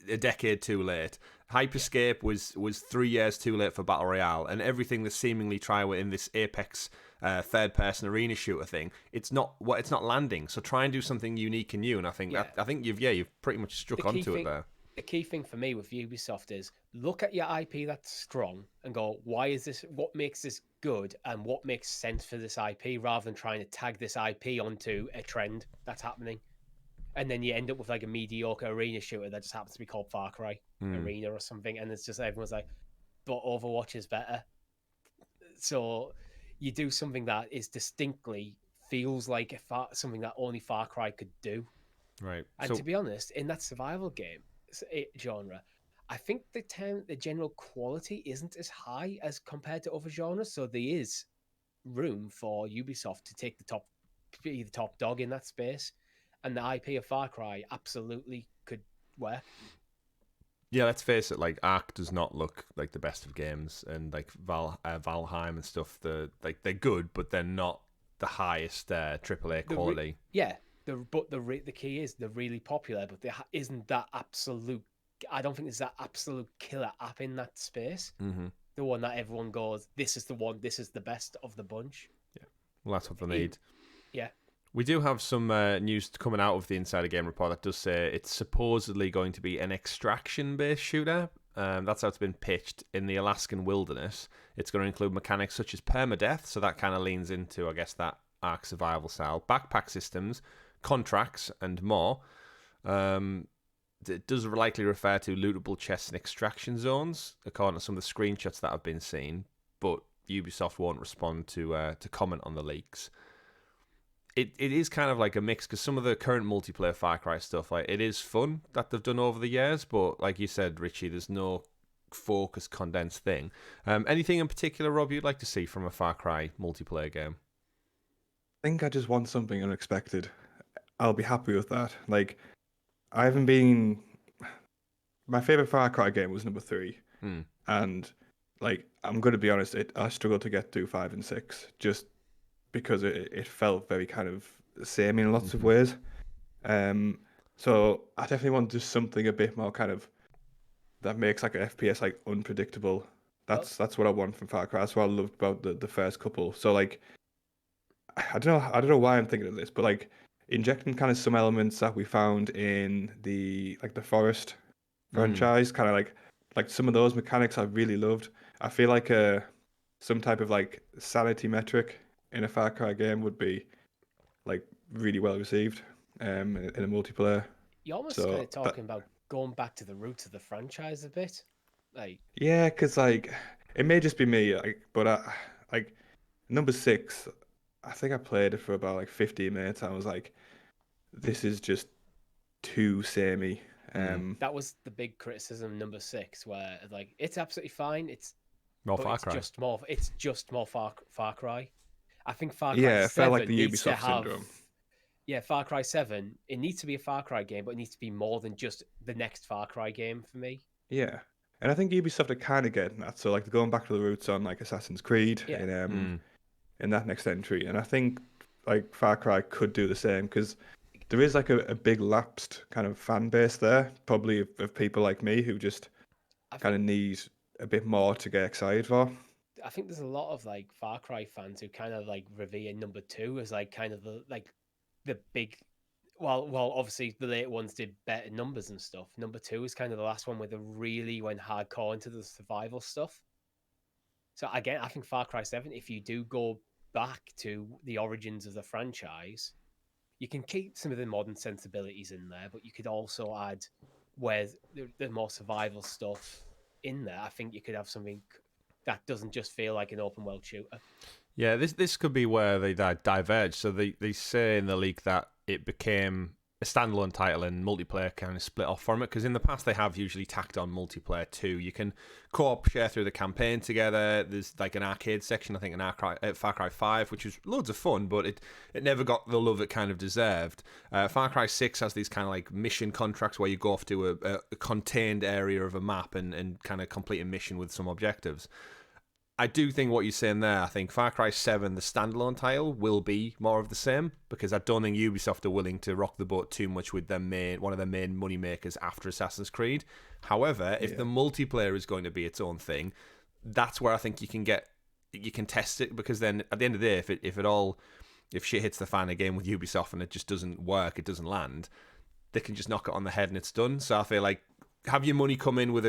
a decade too late. Hyperscape was 3 years too late for Battle Royale, and everything they seemingly try in this Apex third-person arena shooter thing, it's not landing. So try and do something unique and new. And I think you've pretty much struck onto it there. The key thing for me with Ubisoft is look at your IP that's strong and go, why is this? What makes this good, and what makes sense for this IP, rather than trying to tag this IP onto a trend that's happening. And then you end up with like a mediocre arena shooter that just happens to be called Far Cry Arena or something. And it's just everyone's like, but Overwatch is better. So you do something that is distinctly feels like something that only Far Cry could do. Right. And to be honest, in that survival game genre, I think the general quality isn't as high as compared to other genres. So there is room for Ubisoft to be the top dog in that space. And the IP of Far Cry absolutely could work. Yeah, let's face it. Like Ark does not look like the best of games, and like Valheim and stuff. They're good, but they're not the highest AAA quality. The key is they're really popular, but there isn't that absolute. I don't think there's that absolute killer app in that space. The one that everyone goes, this is the one. This is the best of the bunch. Yeah, well, that's what they need. Yeah. We do have some news coming out of the Insider Game report that does say it's supposedly going to be an extraction-based shooter. That's how it's been pitched in the Alaskan wilderness. It's going to include mechanics such as permadeath, so that kind of leans into, I guess, that Ark survival style, backpack systems, contracts, and more. It does likely refer to lootable chests and extraction zones, according to some of the screenshots that have been seen, but Ubisoft won't respond to comment on the leaks. It is kind of like a mix, because some of the current multiplayer Far Cry stuff, like it is fun that they've done over the years, but like you said, Richie, there's no focused, condensed thing. Anything in particular, Rob, you'd like to see from a Far Cry multiplayer game? I think I just want something unexpected. I'll be happy with that. Like, I haven't been. My favorite Far Cry game was number 3, and like I'm going to be honest, I struggled to get through 5 and 6 just because it felt very kind of samey in lots of ways. So I definitely want just something a bit more kind of that makes like an FPS like unpredictable. That's what I want from Far Cry. That's what I loved about the first couple. So like I don't know why I'm thinking of this, but like injecting kind of some elements that we found in the Forest franchise, kind of like some of those mechanics I really loved. I feel like some type of like sanity metric in a Far Cry game would be like really well received in a multiplayer. You're almost kind of talking about going back to the roots of the franchise a bit, like yeah, because like it may just be me, like, but like number 6, I think I played it for about like 15 minutes. I was like, this is just too samey. That was the big criticism number 6, where like it's absolutely fine. It's more Far Cry. It's just more Far Cry. I think Far Cry 7 it felt like the needs Ubisoft to have, syndrome. Yeah, Far Cry 7, it needs to be a Far Cry game, but it needs to be more than just the next Far Cry game for me. Yeah. And I think Ubisoft are kind of getting that. So like they're going back to the roots on like Assassin's Creed in that next entry. And I think like Far Cry could do the same because there is like a big lapsed kind of fan base there, probably of people like me who just kind of need a bit more to get excited for. I think there's a lot of like Far Cry fans who kind of like revere number 2 as like kind of the big. Well, obviously the later ones did better numbers and stuff. Number 2 is kind of the last one where they really went hardcore into the survival stuff. So again, I think Far Cry 7, if you do go back to the origins of the franchise, you can keep some of the modern sensibilities in there, but you could also add where the more survival stuff in there. I think you could have something that doesn't just feel like an open world shooter. Yeah, this could be where they diverge. So they say in the leak that it became a standalone title and multiplayer kind of split off from it, because in the past they have usually tacked on multiplayer too. You can co-op share through the campaign together. There's like an arcade section, I think, in Far Cry 5, which was loads of fun, but it never got the love it kind of deserved. Far Cry 6 has these kind of like mission contracts where you go off to a contained area of a map and kind of complete a mission with some objectives. I do think what you're saying there, I think Far Cry 7, the standalone title, will be more of the same, because I don't think Ubisoft are willing to rock the boat too much with one of their main money makers after Assassin's Creed. However, if the multiplayer is going to be its own thing, that's where I think you can test it, because then at the end of the day, if shit hits the fan again with Ubisoft and it just doesn't work, it doesn't land, they can just knock it on the head and it's done. So I feel like have your money come in with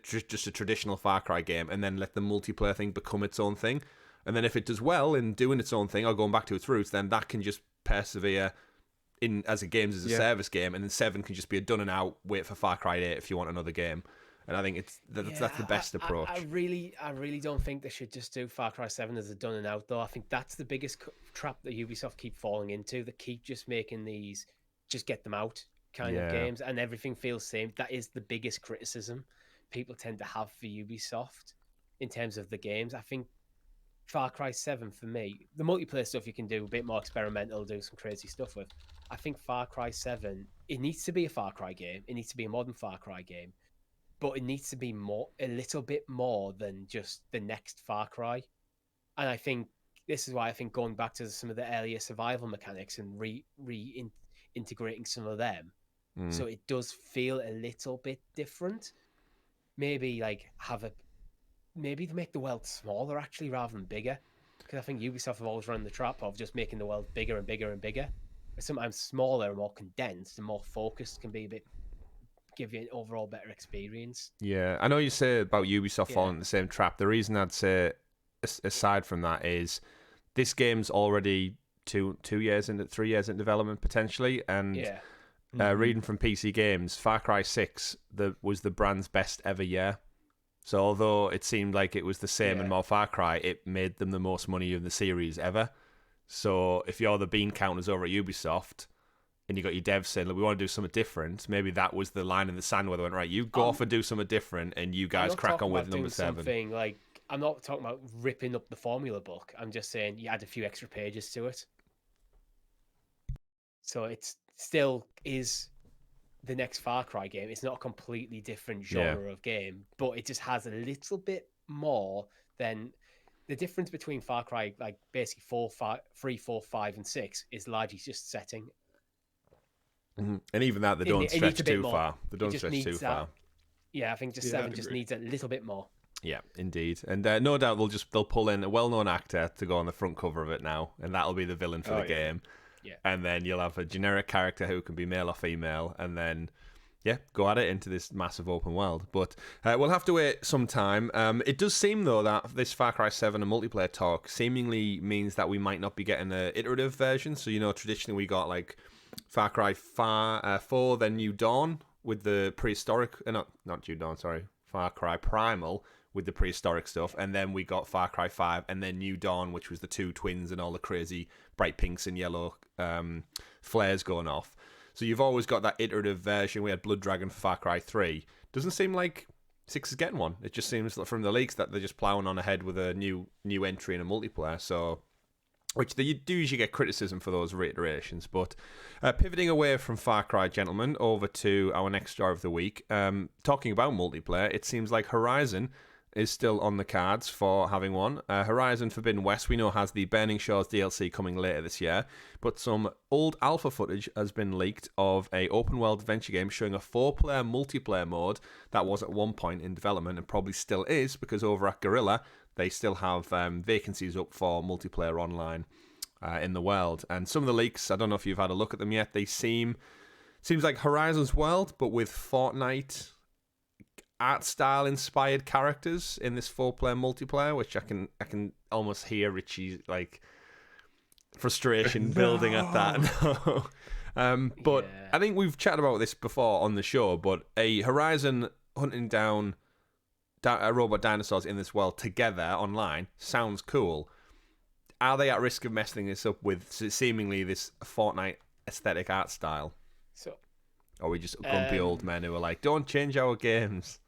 just a traditional Far Cry game, and then let the multiplayer thing become its own thing. And then if it does well in doing its own thing or going back to its roots, then that can just persevere in as a service game, and then 7 can just be a done and out. Wait for Far Cry 8 if you want another game. And I think that's the best approach. I really don't think they should just do Far Cry 7 as a done and out, though. I think that's the biggest trap that Ubisoft keep falling into. They keep just making these just get them out kind of games, and everything feels same. That is the biggest criticism people tend to have for Ubisoft in terms of the games. I think Far Cry 7 for me, the multiplayer stuff you can do a bit more experimental, do some crazy stuff with. I think Far Cry 7, it needs to be a Far Cry game, it needs to be a modern Far Cry game, but it needs to be a little bit more than just the next Far Cry. And I think this is why I think going back to some of the earlier survival mechanics and integrating some of them, so it does feel a little bit different. Maybe like maybe make the world smaller actually rather than bigger, because I think Ubisoft have always run the trap of just making the world bigger and bigger and bigger. But sometimes smaller and more condensed and more focused can be give you an overall better experience. Yeah, I know you say about Ubisoft falling in the same trap. The reason I'd say, aside from that, is this game's already 3 years into development potentially, and reading from PC Games, Far Cry 6 was the brand's best ever year. So although it seemed like it was the same and more Far Cry, it made them the most money in the series ever. So if you're the bean counters over at Ubisoft and you got your devs saying, look, we want to do something different, maybe that was the line in the sand where they went, right, you go off and do something different, and you guys crack on with number 7. Like, I'm not talking about ripping up the formula book. I'm just saying you add a few extra pages to it. So it's still is the next Far Cry game. It's not a completely different genre of game, but it just has a little bit more than the difference between Far Cry, like basically 3, 4, 5, and 6 is largely just setting. Mm-hmm. And even that, they don't stretch too far. They don't stretch too far. Yeah, I think just 7 just needs a little bit more. Yeah, indeed. And no doubt they'll pull in a well-known actor to go on the front cover of it now, and that'll be the villain for the game. Yeah. And then you'll have a generic character who can be male or female, and then go at it into this massive open world. But we'll have to wait some time. It does seem, though, that this Far Cry 7 and multiplayer talk seemingly means that we might not be getting an iterative version. So, traditionally we got like Far Cry 4, then New Dawn with the prehistoric... not New Dawn, sorry. Far Cry Primal with the prehistoric stuff, and then we got Far Cry 5, and then New Dawn, which was the two twins and all the crazy bright pinks and yellow flares going off. So you've always got that iterative version. We had Blood Dragon for Far Cry 3. Doesn't seem like 6 is getting one. It just seems from the leaks that they're just ploughing on ahead with a new entry in a multiplayer. So, which they do usually get criticism for those reiterations. But pivoting away from Far Cry, gentlemen, over to our next story of the week. Talking about multiplayer, it seems like Horizon is still on the cards for having one. Horizon Forbidden West, we know, has the Burning Shores DLC coming later this year, but some old alpha footage has been leaked of a open-world adventure game showing a 4-player multiplayer mode that was at one point in development and probably still is, because over at Guerrilla, they still have vacancies up for multiplayer online in the world. And some of the leaks, I don't know if you've had a look at them yet, they seems like Horizon's world, but with Fortnite art style inspired characters in this 4-player multiplayer, which I can almost hear Richie's like frustration building at that. But I think we've chatted about this before on the show, but a Horizon hunting down robot dinosaurs in this world together online sounds cool. Are they at risk of messing this up with seemingly this Fortnite aesthetic art style? So, or are we just grumpy old men who are like, don't change our games?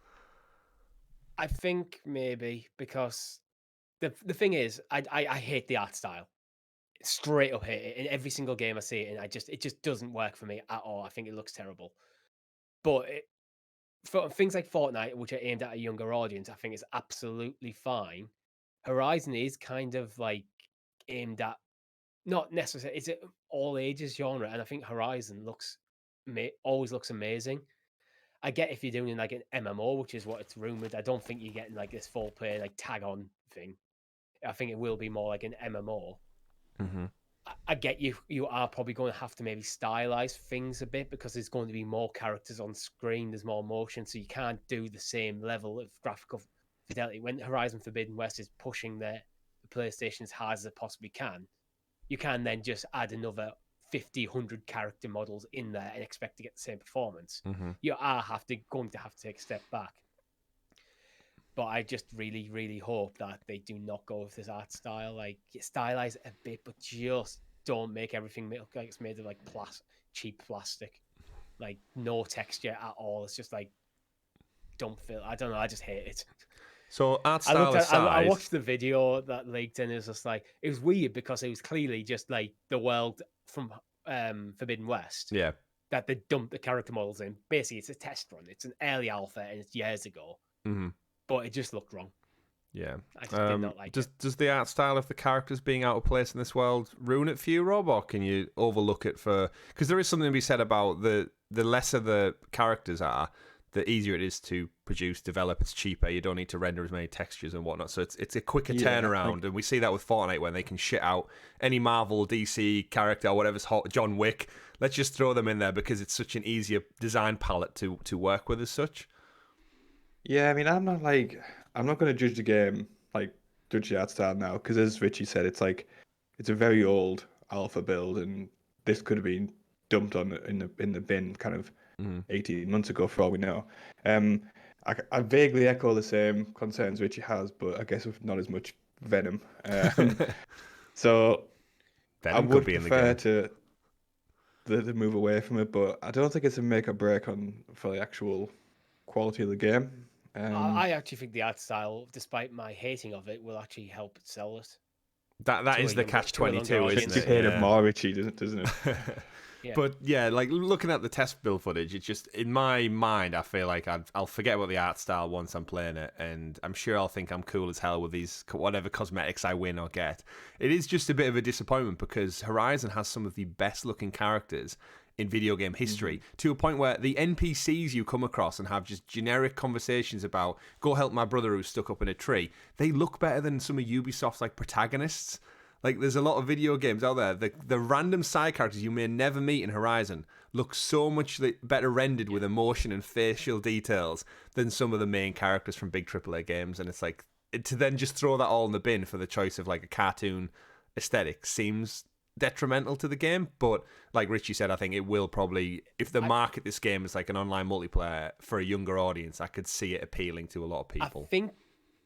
I think maybe, because the thing is, I hate the art style. Straight up hate it. In every single game I see it in, it just doesn't work for me at all. I think it looks terrible. But for things like Fortnite, which are aimed at a younger audience, I think it's absolutely fine. Horizon is kind of like aimed at, not necessarily, it's an all ages genre, and I think Horizon always looks amazing. I get if you're doing like an MMO, which is what it's rumored. I don't think you're getting like this 4-player like tag on thing. I think it will be more like an MMO. Mm-hmm. I get you are probably going to have to maybe stylize things a bit, because there's going to be more characters on screen. There's more motion, so you can't do the same level of graphical fidelity. When Horizon Forbidden West is pushing the PlayStation as hard as it possibly can, you can then just add another 50, 100 character models in there and expect to get the same performance. Mm-hmm. You are going to have to take a step back. But I just really, really hope that they do not go with this art style. Like, stylize it a bit, but just don't make everything look like it's made of like cheap plastic. Like, no texture at all. It's just like, don't feel. I don't know. I just hate it. So art style aside, I watched the video that leaked, and it was just like, it was weird because it was clearly just like the world from Forbidden West. Yeah. That they dumped the character models in. Basically, it's a test run. It's an early alpha, and it's years ago. Mm-hmm. But it just looked wrong. Yeah. I just did not like it. Does the art style of the characters being out of place in this world ruin it for you, Rob, or can you overlook it for... Because there is something to be said about the lesser the characters are, the easier it is to produce, develop. It's cheaper. You don't need to render as many textures and whatnot. So it's a quicker turnaround. And we see that with Fortnite when they can shit out any Marvel, DC character, or whatever's hot, John Wick. Let's just throw them in there because it's such an easier design palette to work with as such. Yeah, I mean, I'm not going to judge the game, like, judge the art style now, because as Richie said, it's a very old alpha build, and this could have been dumped in the bin kind of 18 months ago, for all we know. I vaguely echo the same concerns Richie has, but I guess with not as much venom. So Venom I would prefer to move away from it, but I don't think it's a make or break for the actual quality of the game. I actually think the art style, despite my hating of it, will actually help sell it. That is the catch-22, isn't it? You hate it more, Richie, doesn't it? But yeah, like looking at the test build footage, it's just in my mind, I feel like I'll forget about the art style once I'm playing it, and I'm sure I'll think I'm cool as hell with these whatever cosmetics I win or get. It is just a bit of a disappointment because Horizon has some of the best looking characters in video game history, to a point where the NPCs you come across and have just generic conversations about go help my brother who's stuck up in a tree, they look better than some of Ubisoft's like protagonists. Like, there's a lot of video games out there. The random side characters you may never meet in Horizon look so much better rendered with emotion and facial details than some of the main characters from big AAA games. And it's like, to then just throw that all in the bin for the choice of like a cartoon aesthetic seems detrimental to the game. But like Richie said, I think it will probably, if the market this game is like an online multiplayer for a younger audience, I could see it appealing to a lot of people. I think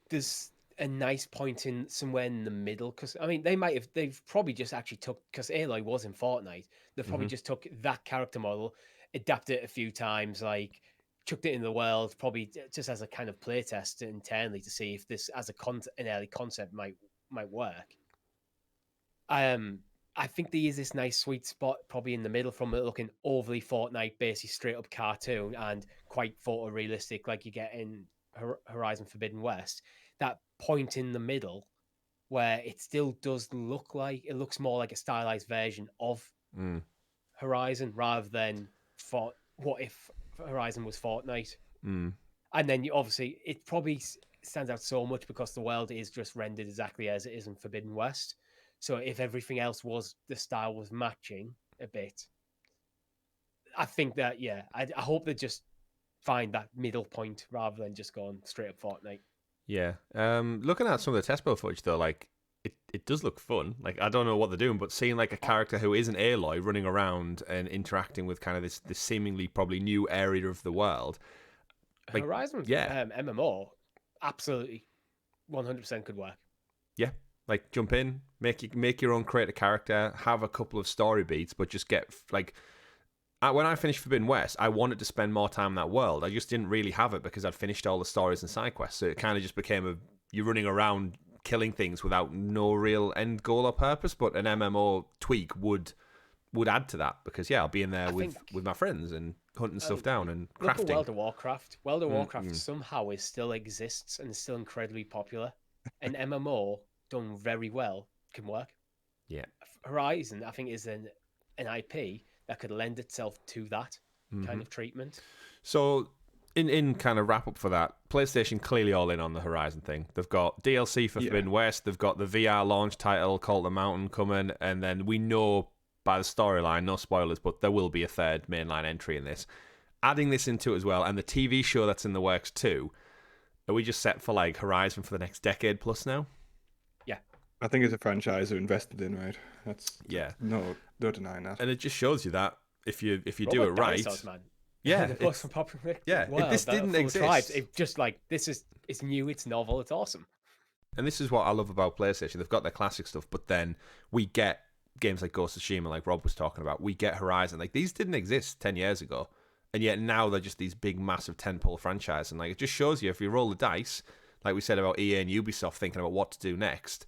there's a nice point in somewhere in the middle, because I mean they've probably just actually took, because Aloy was in Fortnite, they've probably just took that character model, adapted it a few times, like chucked it in the world, probably just as a kind of playtest internally to see if this as an early concept might work. I think there is this nice sweet spot probably in the middle, from it looking overly Fortnite, basically straight up cartoon and quite photorealistic like you get in Horizon Forbidden West. That point in the middle where it still does look like, it looks more like a stylized version of Horizon rather than what if Horizon was Fortnite. And then obviously it probably stands out so much because the world is just rendered exactly as it is in Forbidden West. So if everything else was, the style was matching a bit, I think that, I hope they just find that middle point rather than just going straight up Fortnite. Yeah. Looking at some of the test build footage though, like it does look fun. Like, I don't know what they're doing, but seeing like a character who isn't Aloy running around and interacting with kind of this seemingly probably new area of the world. Like, Horizon MMO, absolutely 100% could work. Yeah. Like, jump in, make your own, create a character, have a couple of story beats, but just get like. When I finished Forbidden West, I wanted to spend more time in that world. I just didn't really have it because I'd finished all the stories and side quests. So it kind of just became you're running around killing things without no real end goal or purpose. But an MMO tweak would add to that, because I'll be in there with my friends and hunting stuff down and crafting. Look at World of Warcraft. World of Warcraft somehow still exists and is still incredibly popular. An MMO done very well can work. Yeah. Horizon, I think, is an IP that could lend itself to that kind of treatment. So, in kind of wrap up for that, PlayStation clearly all in on the Horizon thing. They've got DLC for Forbidden West. They've got the VR launch title, Call of the Mountain, coming, and then we know by the storyline, no spoilers, but there will be a third mainline entry in this. Adding this into it as well, and the TV show that's in the works too. Are we just set for like Horizon for the next decade plus now? Yeah. I think it's a franchise they're invested in, right? That's no denying that. And it just shows you that if you do it right, man. Yeah, the books from popular if this didn't exist, it's just like it's new, it's novel, it's awesome. And this is what I love about PlayStation. They've got their classic stuff, but then we get games like Ghost of Tsushima, like Rob was talking about. We get Horizon. Like, these didn't exist 10 years ago, and yet now they're just these big, massive tentpole franchise. And like, it just shows you, if you roll the dice, like we said about EA and Ubisoft thinking about what to do next,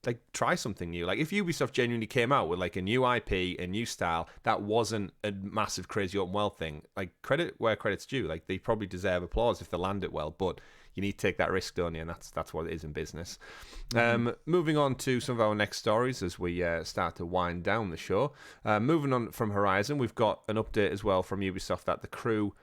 like, try something new. Like, if Ubisoft genuinely came out with like a new IP, a new style that wasn't a massive crazy open world thing, like, credit where credit's due. Like, they probably deserve applause if they land it well, but you need to take that risk, don't you? And that's what it is in business. Moving on to some of our next stories as we start to wind down the show. Moving on from Horizon, we've got an update as well from Ubisoft that the Crew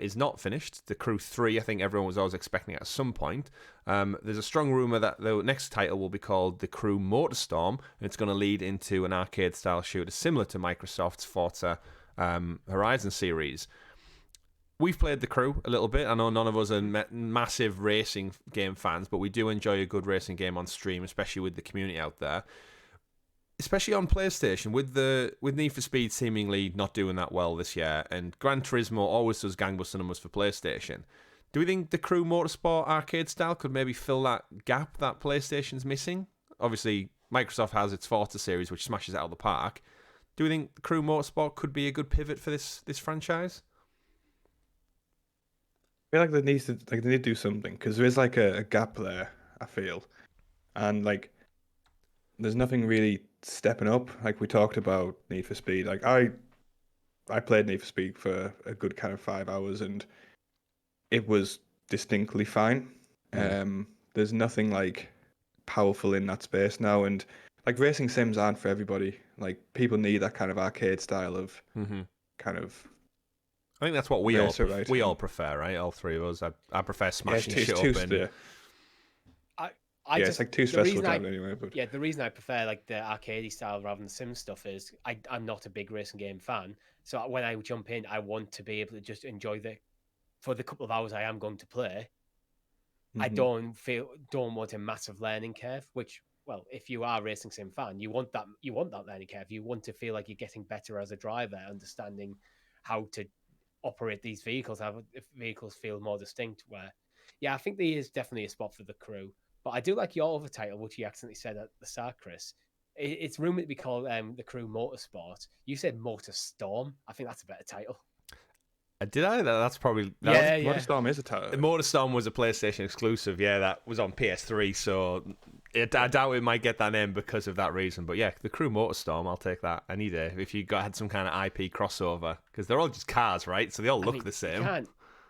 is not finished. The Crew 3, I think everyone was always expecting it at some point. There's a strong rumour that the next title will be called The Crew Motorstorm, and it's going to lead into an arcade-style shooter similar to Microsoft's Forza Horizon series. We've played The Crew a little bit. I know none of us are massive racing game fans, but we do enjoy a good racing game on stream, especially with the community out there. Especially on PlayStation, with Need for Speed seemingly not doing that well this year, and Gran Turismo always does gangbuster numbers for PlayStation. Do we think the Crew Motorsport arcade style could maybe fill that gap that PlayStation's missing? Obviously, Microsoft has its Forza series, which smashes it out of the park. Do we think the Crew Motorsport could be a good pivot for this franchise? I feel like they need to do something, because there is like a gap there, I feel, and like there's nothing really stepping up. Like we talked about Need for Speed. Like I played Need for Speed for a good kind of 5 hours, and it was distinctly fine. There's nothing like powerful in that space now, and like racing sims aren't for everybody. Like people need that kind of arcade style of kind of. I think that's what we all prefer, right? All three of us. I prefer smashing shit up and. It's like too stressful to have anyway. But yeah, the reason I prefer like the arcadey style rather than the sim stuff is I'm not a big racing game fan. So when I jump in, I want to be able to just enjoy for the couple of hours I am going to play. I don't want a massive learning curve. Which, well, if you are a racing sim fan, you want that learning curve. You want to feel like you're getting better as a driver, understanding how to operate these vehicles, have vehicles feel more distinct. Where, yeah, I think there is definitely a spot for the Crew. But I do like your other title, which you accidentally said at the start, Chris. It's rumored to be called the Crew Motorsport. You said Motorstorm. I think that's a better title. Did I? That's probably... Motorstorm is a title. Motorstorm was a PlayStation exclusive. Yeah, that was on PS3, so I doubt it might get that name because of that reason. But yeah, the Crew Motorstorm, I'll take that any day. If you had some kind of IP crossover. Because they're all just cars, right? So they all look the same.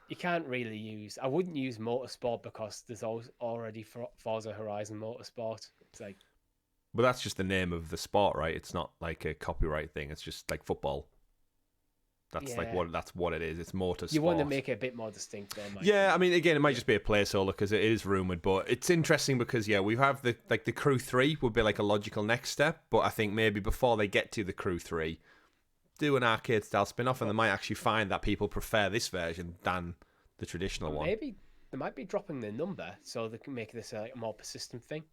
You can't really use... I wouldn't use Motorsport because there's already Forza Horizon Motorsport. It's like... But that's just the name of the sport, right? It's not like a copyright thing. It's just like football. That's what it is. It's motorsport. You want to make it a bit more distinct, though, Mike. Yeah, I mean, again, it might just be a placeholder because it is rumored, but it's interesting because we have the Crew 3 would be like a logical next step, but I think maybe before they get to the Crew 3, do an arcade style spin-off, and they might actually find that people prefer this version than the traditional one. Maybe they might be dropping the number so they can make this a more persistent thing,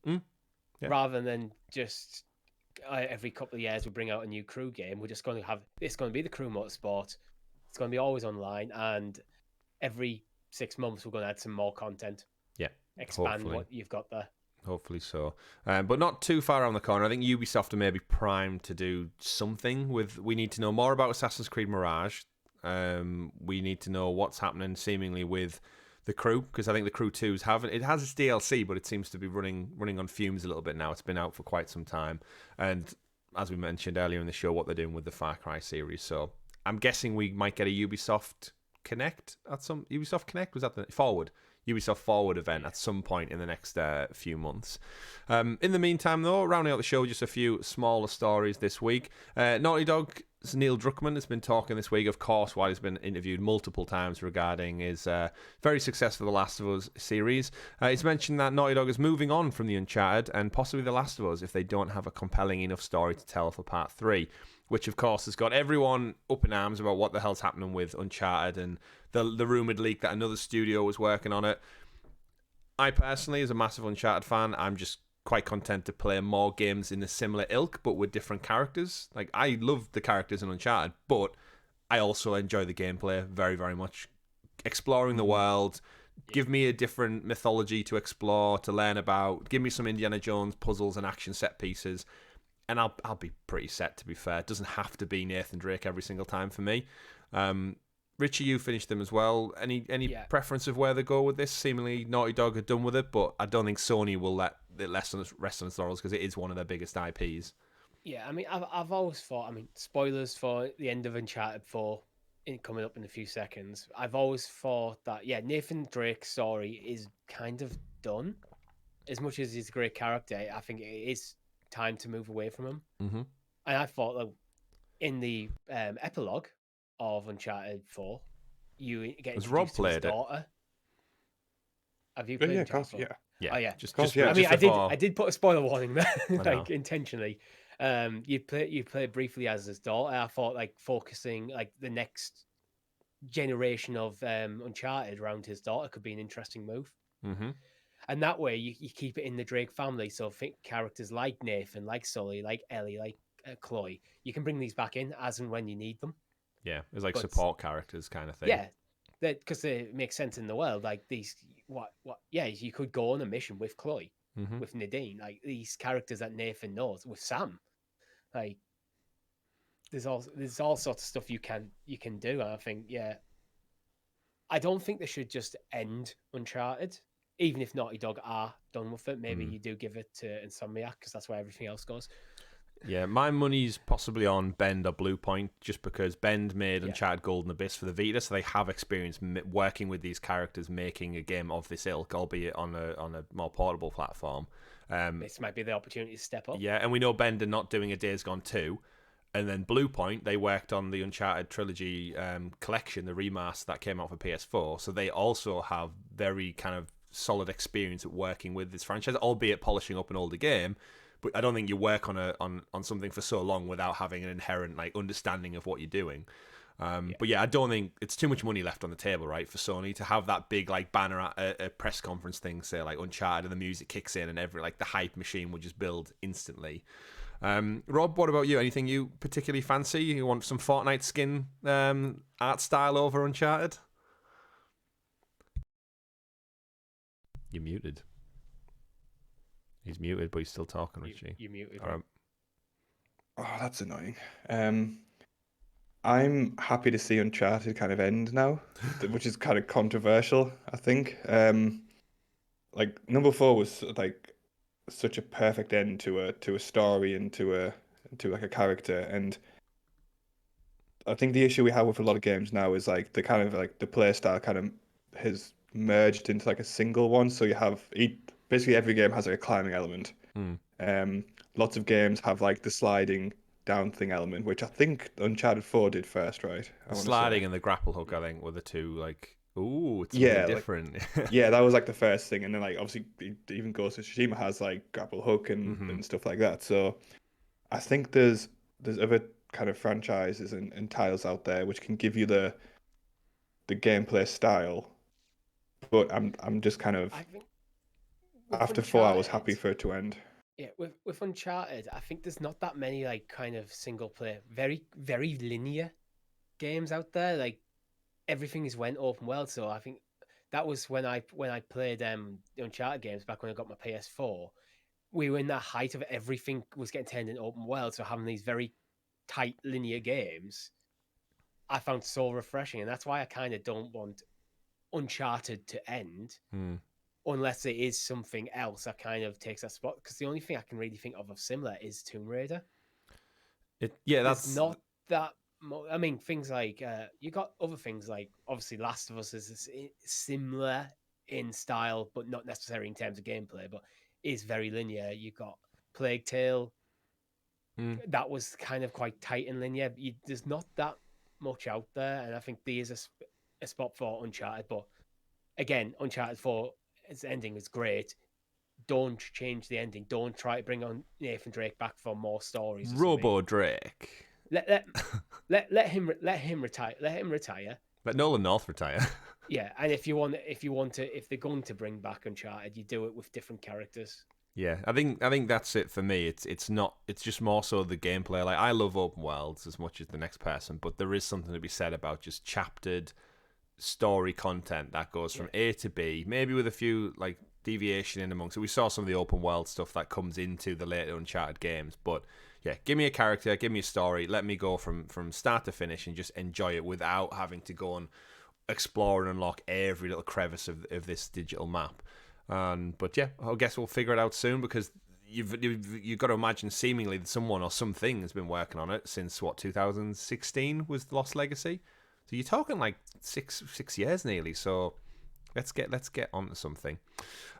rather than just every couple of years we bring out a new Crew game. We're just going to have it's going to be the Crew Motorsport. It's going to be always online, and every 6 months we're going to add some more content. Yeah, expand what you've got there. Hopefully so. But not too far around the corner. I think Ubisoft are maybe primed to do something with... We need to know more about Assassin's Creed Mirage. We need to know what's happening seemingly with the Crew, because I think the Crew 2's it has its DLC, but it seems to be running on fumes a little bit now. It's been out for quite some time. And as we mentioned earlier in the show, what they're doing with the Far Cry series. So I'm guessing we might get a Ubisoft Connect at some... Ubisoft Connect? Was that the Ubisoft Forward event at some point in the next few months. In the meantime, though, rounding out the show, just a few smaller stories this week. Naughty Dog's Neil Druckmann has been talking this week, of course, while he's been interviewed multiple times regarding his very successful The Last of Us series. He's mentioned that Naughty Dog is moving on from the Uncharted and possibly The Last of Us if they don't have a compelling enough story to tell for Part 3. Which, of course, has got everyone up in arms about what the hell's happening with Uncharted and the rumoured leak that another studio was working on it. I personally, as a massive Uncharted fan, I'm just quite content to play more games in a similar ilk, but with different characters. Like, I love the characters in Uncharted, but I also enjoy the gameplay very, very much. Exploring the world, give me a different mythology to explore, to learn about, give me some Indiana Jones puzzles and action set pieces. And I'll be pretty set, to be fair. It doesn't have to be Nathan Drake every single time for me. Richie, you finished them as well. Any preference of where they go with this? Seemingly Naughty Dog are done with it, but I don't think Sony will let it rest on its laurels because it is one of their biggest IPs. Yeah, I mean, I've always thought, spoilers for the end of Uncharted 4 coming up in a few seconds. I've always thought that, Nathan Drake's story is kind of done. As much as he's a great character, I think it is time to move away from him. Mm-hmm. And I thought, in the epilogue of Uncharted 4, you get introduced to his daughter. Have you played Uncharted 4? Yeah. Oh, yeah. I did put a spoiler warning there, intentionally. You play briefly as his daughter. I thought, focusing, the next generation of Uncharted around his daughter could be an interesting move. Mm-hmm. And that way, you keep it in the Drake family. So think characters like Nathan, like Sully, like Ellie, like Chloe. You can bring these back in as and when you need them. Yeah, it's like support characters kind of thing. Yeah, because they make sense in the world. Like these, you could go on a mission with Chloe, with Nadine. Like these characters that Nathan knows, with Sam. Like there's all sorts of stuff you can do. And I think, I don't think they should just end Uncharted. Even if Naughty Dog are done with it, maybe you do give it to Insomniac because that's where everything else goes. Yeah, my money's possibly on Bend or Bluepoint, just because Bend made Uncharted Golden Abyss for the Vita, so they have experience working with these characters, making a game of this ilk, albeit on a more portable platform. This might be the opportunity to step up. Yeah, and we know Bend are not doing a Days Gone 2. And then Bluepoint, they worked on the Uncharted trilogy collection, the remaster that came out for PS4. So they also have very kind of solid experience at working with this franchise, albeit polishing up an older game. But I don't think you work on something for so long without having an inherent like understanding of what you're doing. But yeah, I don't think it's too much money left on the table, right, for Sony to have that big like banner at a press conference thing, say like Uncharted, and the music kicks in, and the hype machine will just build instantly. Rob, what about you? Anything you particularly fancy? You want some Fortnite skin art style over Uncharted? You're muted. He's muted, but he's still talking, Richie. You muted. Oh, that's annoying. I'm happy to see Uncharted kind of end now, which is kind of controversial, I think. Like number 4 was like such a perfect end to a story and to like a character, and I think the issue we have with a lot of games now is like the kind of like the play style kind of has merged into like a single one. So you have basically every game has like a climbing element. Lots of games have like the sliding down thing element, which I think Uncharted 4 did first, right? The sliding and the grapple hook, I think, were the two like. Ooh, it's different. Yeah, that was like the first thing, and then like obviously even Ghost of Tsushima has like grapple hook and stuff like that. So I think there's other kind of franchises and titles out there which can give you the gameplay style, but I'm just kind of after Uncharted, 4 I was happy for it to end. Yeah, with Uncharted, I think there's not that many like kind of single player, very very linear games out there. Like everything is went open world, so I think that was when I played the Uncharted games back when I got my PS4. We were in that height of everything was getting turned into open world, so having these very tight linear games, I found so refreshing, and that's why I kind of don't want Uncharted to end. Unless it is something else that kind of takes that spot, because the only thing I can really think of similar is Tomb Raider. That's not that. I mean, things like you got other things like obviously Last of Us is similar in style, but not necessarily in terms of gameplay, but is very linear. You got Plague Tale, that was kind of quite tight and linear. There's not that much out there, and I think there is a spot for Uncharted. But again, Uncharted 4. Its ending is great. Don't change the ending. Don't try to bring on Nathan Drake back for more stories. Robo Drake. Let him retire. Let him retire. Let Nolan North retire. Yeah, and if they're going to bring back Uncharted, you do it with different characters. Yeah, I think that's it for me. It's just more so the gameplay. Like I love open worlds as much as the next person, but there is something to be said about just chaptered story content that goes from A to B, maybe with a few like deviation in amongst it. We saw some of the open world stuff that comes into the later Uncharted games, but yeah, give me a character, give me a story, let me go from start to finish and just enjoy it without having to go and explore and unlock every little crevice of this digital map. But yeah, I guess we'll figure it out soon, because you've got to imagine seemingly that someone or something has been working on it since 2016 was the Lost Legacy. So you're talking like six years nearly. So let's get onto something.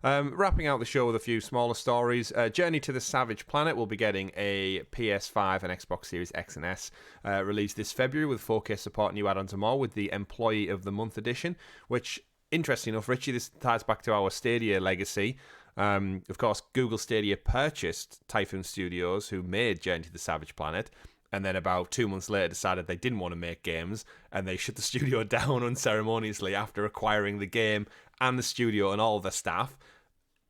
Wrapping out the show with a few smaller stories. Journey to the Savage Planet will be getting a PS5 and Xbox Series X and S released this February with 4K support, new add-ons and more, with the Employee of the Month edition, which, interesting enough, Richie, this ties back to our Stadia legacy. Of course, Google Stadia purchased Typhoon Studios, who made Journey to the Savage Planet, and then about 2 months later decided they didn't want to make games, and they shut the studio down unceremoniously after acquiring the game and the studio and all the staff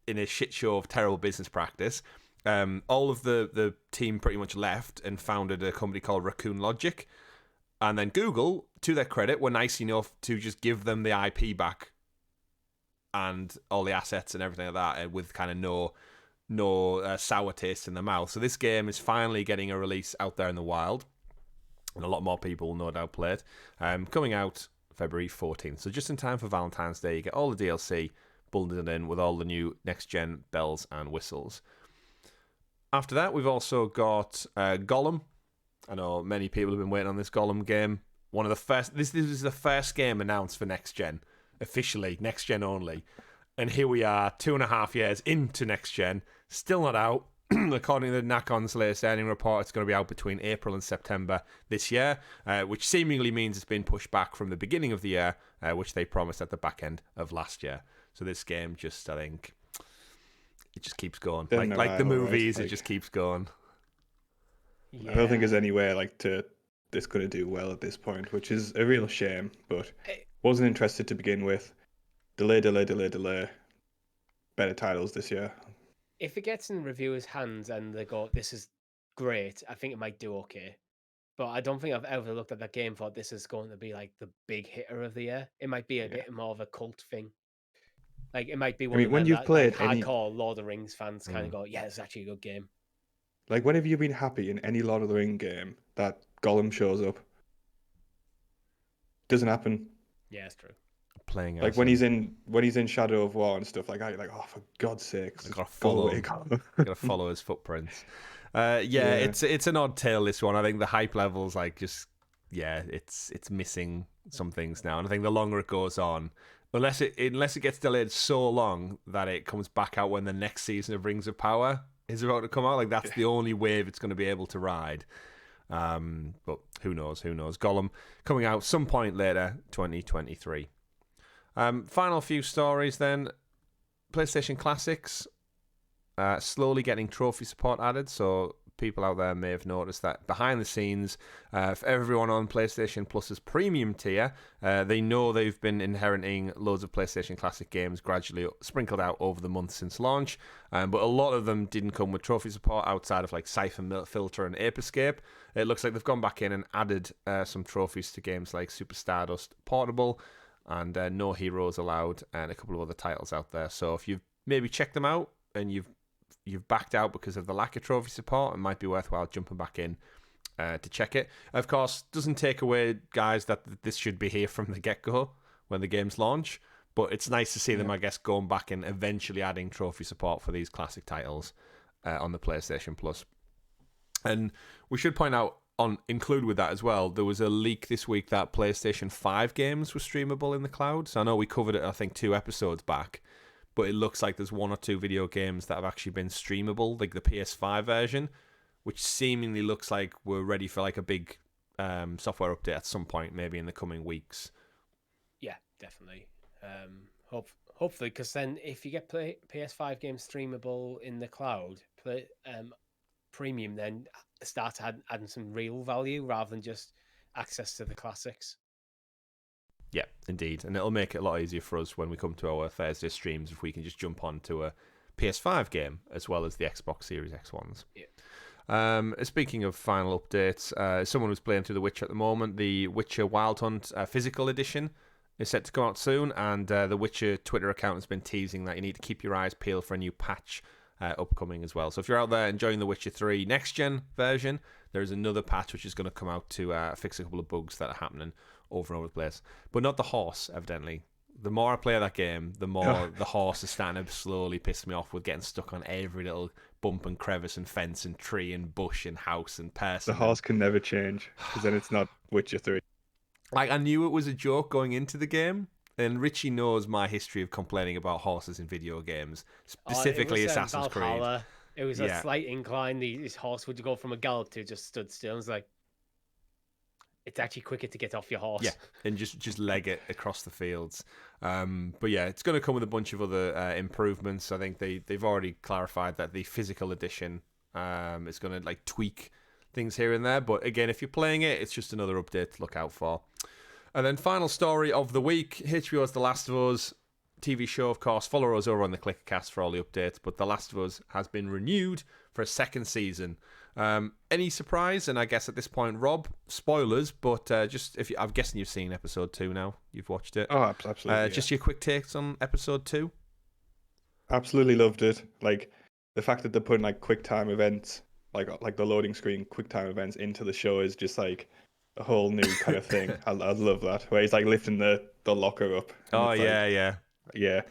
in a shit show of terrible business practice. All of the team pretty much left and founded a company called Raccoon Logic. And then Google, to their credit, were nice enough to just give them the IP back and all the assets and everything like that, with kind of no sour taste in the mouth. So this game is finally getting a release out there in the wild, and a lot more people will no doubt play it. Coming out February 14th, so just in time for Valentine's Day. You get all the DLC bundled in with all the new next-gen bells and whistles. After that, we've also got Gollum. I know many people have been waiting on this Gollum game. One of the first. This is the first game announced for next gen, officially next gen only. And here we are, 2.5 years into next gen, still not out. According to the Nakon's latest earning report, it's going to be out between April and September this year, which seemingly means it's been pushed back from the beginning of the year, which they promised at the back end of last year. So this game just, I think, it just keeps going. Like the movies, it just keeps going. Yeah. I don't think there's anywhere that's going to do well at this point, which is a real shame, but wasn't interested to begin with. Delay. Better titles this year. If it gets in reviewers' hands and they go, this is great, I think it might do okay. But I don't think I've ever looked at that game and thought this is going to be like the big hitter of the year. It might be a bit more of a cult thing. Like, it might be one when you've played hardcore Lord of the Rings fans kind of go, yeah, it's actually a good game. Like, when have you been happy in any Lord of the Rings game that Gollum shows up? Doesn't happen. Yeah, it's true. Playing like when he's in Shadow of War and stuff like that, you're like, oh, for God's sake, I gotta follow his footprints. It's an odd tale, this one. I think the hype level's like just it's missing some things now, and I think the longer it goes on, unless it gets delayed so long that it comes back out when the next season of Rings of Power is about to come out, like that's the only wave it's going to be able to ride. But who knows? Gollum coming out some point later, 2023. Final few stories then. PlayStation Classics slowly getting trophy support added, so people out there may have noticed that behind the scenes, for everyone on PlayStation Plus's premium tier, they know they've been inheriting loads of PlayStation Classic games gradually sprinkled out over the months since launch, but a lot of them didn't come with trophy support outside of like Siphon Filter and Ape Escape. It looks like they've gone back in and added some trophies to games like Super Stardust Portable and No Heroes Allowed and a couple of other titles out there. So if you've maybe checked them out and you've backed out because of the lack of trophy support, it might be worthwhile jumping back in to check it. Of course, doesn't take away, guys, that this should be here from the get-go when the games launch, but it's nice to see them, I guess, going back and eventually adding trophy support for these classic titles on the PlayStation Plus. And we should point out, include with that as well, there was a leak this week that PlayStation 5 games were streamable in the cloud. So I know we covered it, I think, 2 episodes back, but it looks like there's 1 or 2 video games that have actually been streamable, like the PS5 version, which seemingly looks like we're ready for like a big software update at some point, maybe in the coming weeks. Yeah, definitely. Hopefully, because then if you get PS5 games streamable in the cloud, premium then start adding some real value rather than just access to the classics. Yeah, indeed. And it'll make it a lot easier for us when we come to our Thursday streams if we can just jump on to a PS5 game as well as the Xbox Series X ones. Yeah. Speaking of final updates, someone who's playing through The Witcher at the moment, the Witcher Wild Hunt physical edition is set to come out soon, and the Witcher Twitter account has been teasing that you need to keep your eyes peeled for a new patch upcoming as well. So if you're out there enjoying the Witcher 3 next-gen version, there's another patch which is going to come out to fix a couple of bugs that are happening over and over the place. But not the horse, evidently. The more I play that game, the more the horse is starting to slowly piss me off with getting stuck on every little bump and crevice and fence and tree and bush and house and person. The horse can never change, because then it's not Witcher 3. Like, I knew it was a joke going into the game, and Richie knows my history of complaining about horses in video games, specifically Assassin's Creed. It was a slight incline. This horse would go from a gallop to just stood still. I was like, it's actually quicker to get off your horse. Yeah, and just leg it across the fields. But yeah, it's going to come with a bunch of other improvements. I think they've already clarified that the physical edition is going to like tweak things here and there. But again, if you're playing it, it's just another update to look out for. And then final story of the week, HBO's The Last of Us TV show, of course. Follow us over on the ClickerCast for all the updates. But The Last of Us has been renewed for a 2nd season. Any surprise? And I guess at this point, Rob, spoilers, but I'm guessing you've seen episode 2 now. You've watched it. Oh, absolutely. Just your quick takes on episode 2. Absolutely loved it. Like the fact that they're putting like quick time events, like the loading screen quick time events into the show is just like a whole new kind of thing. I love that. Where he's like lifting the locker up. Oh yeah. Yeah.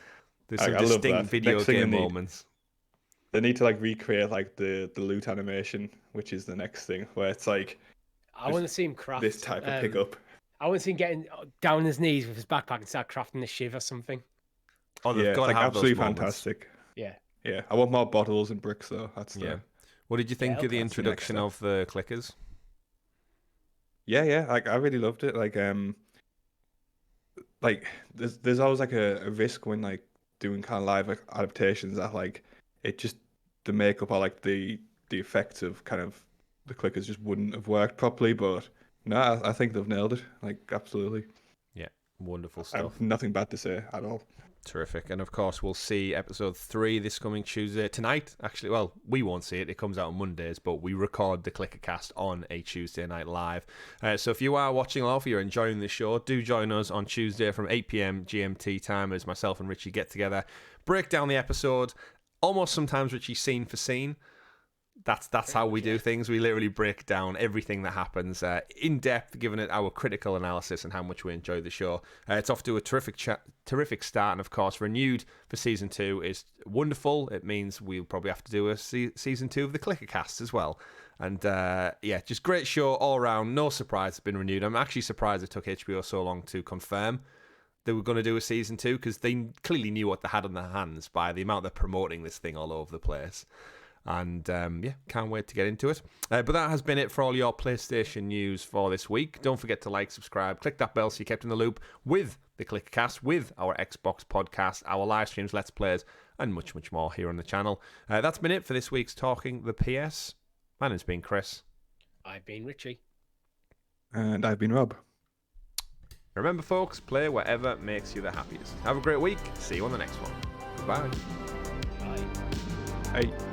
There's some distinct video game moments. They need to like recreate like the loot animation, which is the next thing, where it's like I want to see him craft this type of pickup. I want to see him getting down on his knees with his backpack and start crafting a shiv or something. Oh, they've got to have absolutely those moments. Fantastic. Yeah. Yeah, I want more bottles and bricks though. That's What did you think of the introduction of the clickers? Yeah, like I really loved it. Like there's always like a risk when like doing kind of live adaptations that like it just the makeup or like the effects of kind of the clickers just wouldn't have worked properly. But no, I think they've nailed it. Like absolutely. Yeah, wonderful stuff. I have nothing bad to say at all. Terrific. And of course, we'll see episode 3 this coming Tuesday. Tonight, actually, well, we won't see it. It comes out on Mondays, but we record the ClickerCast on a Tuesday night live. So if you are watching along, if you're enjoying the show, do join us on Tuesday from 8 p.m. GMT time as myself and Richie get together, break down the episode, almost sometimes, Richie, scene for scene. That's how we do things. We literally break down everything that happens in depth, giving it our critical analysis and how much we enjoy the show. It's off to a terrific start, and of course, renewed for season 2 is wonderful. It means we'll probably have to do a season 2 of the ClickerCast as well. And just great show all around. No surprise it's been renewed. I'm actually surprised it took HBO so long to confirm they were going to do a season 2 because they clearly knew what they had on their hands by the amount they're promoting this thing all over the place. And can't wait to get into it. But that has been it for all your PlayStation news for this week. Don't forget to like, subscribe, click that bell so you're kept in the loop with the ClickerCast, with our Xbox podcast, our live streams, Let's Plays, and much, much more here on the channel. That's been it for this week's Talking the PS. My name's been Chris. I've been Richie. And I've been Rob. Remember, folks, play whatever makes you the happiest. Have a great week. See you on the next one. Goodbye. Bye. Bye.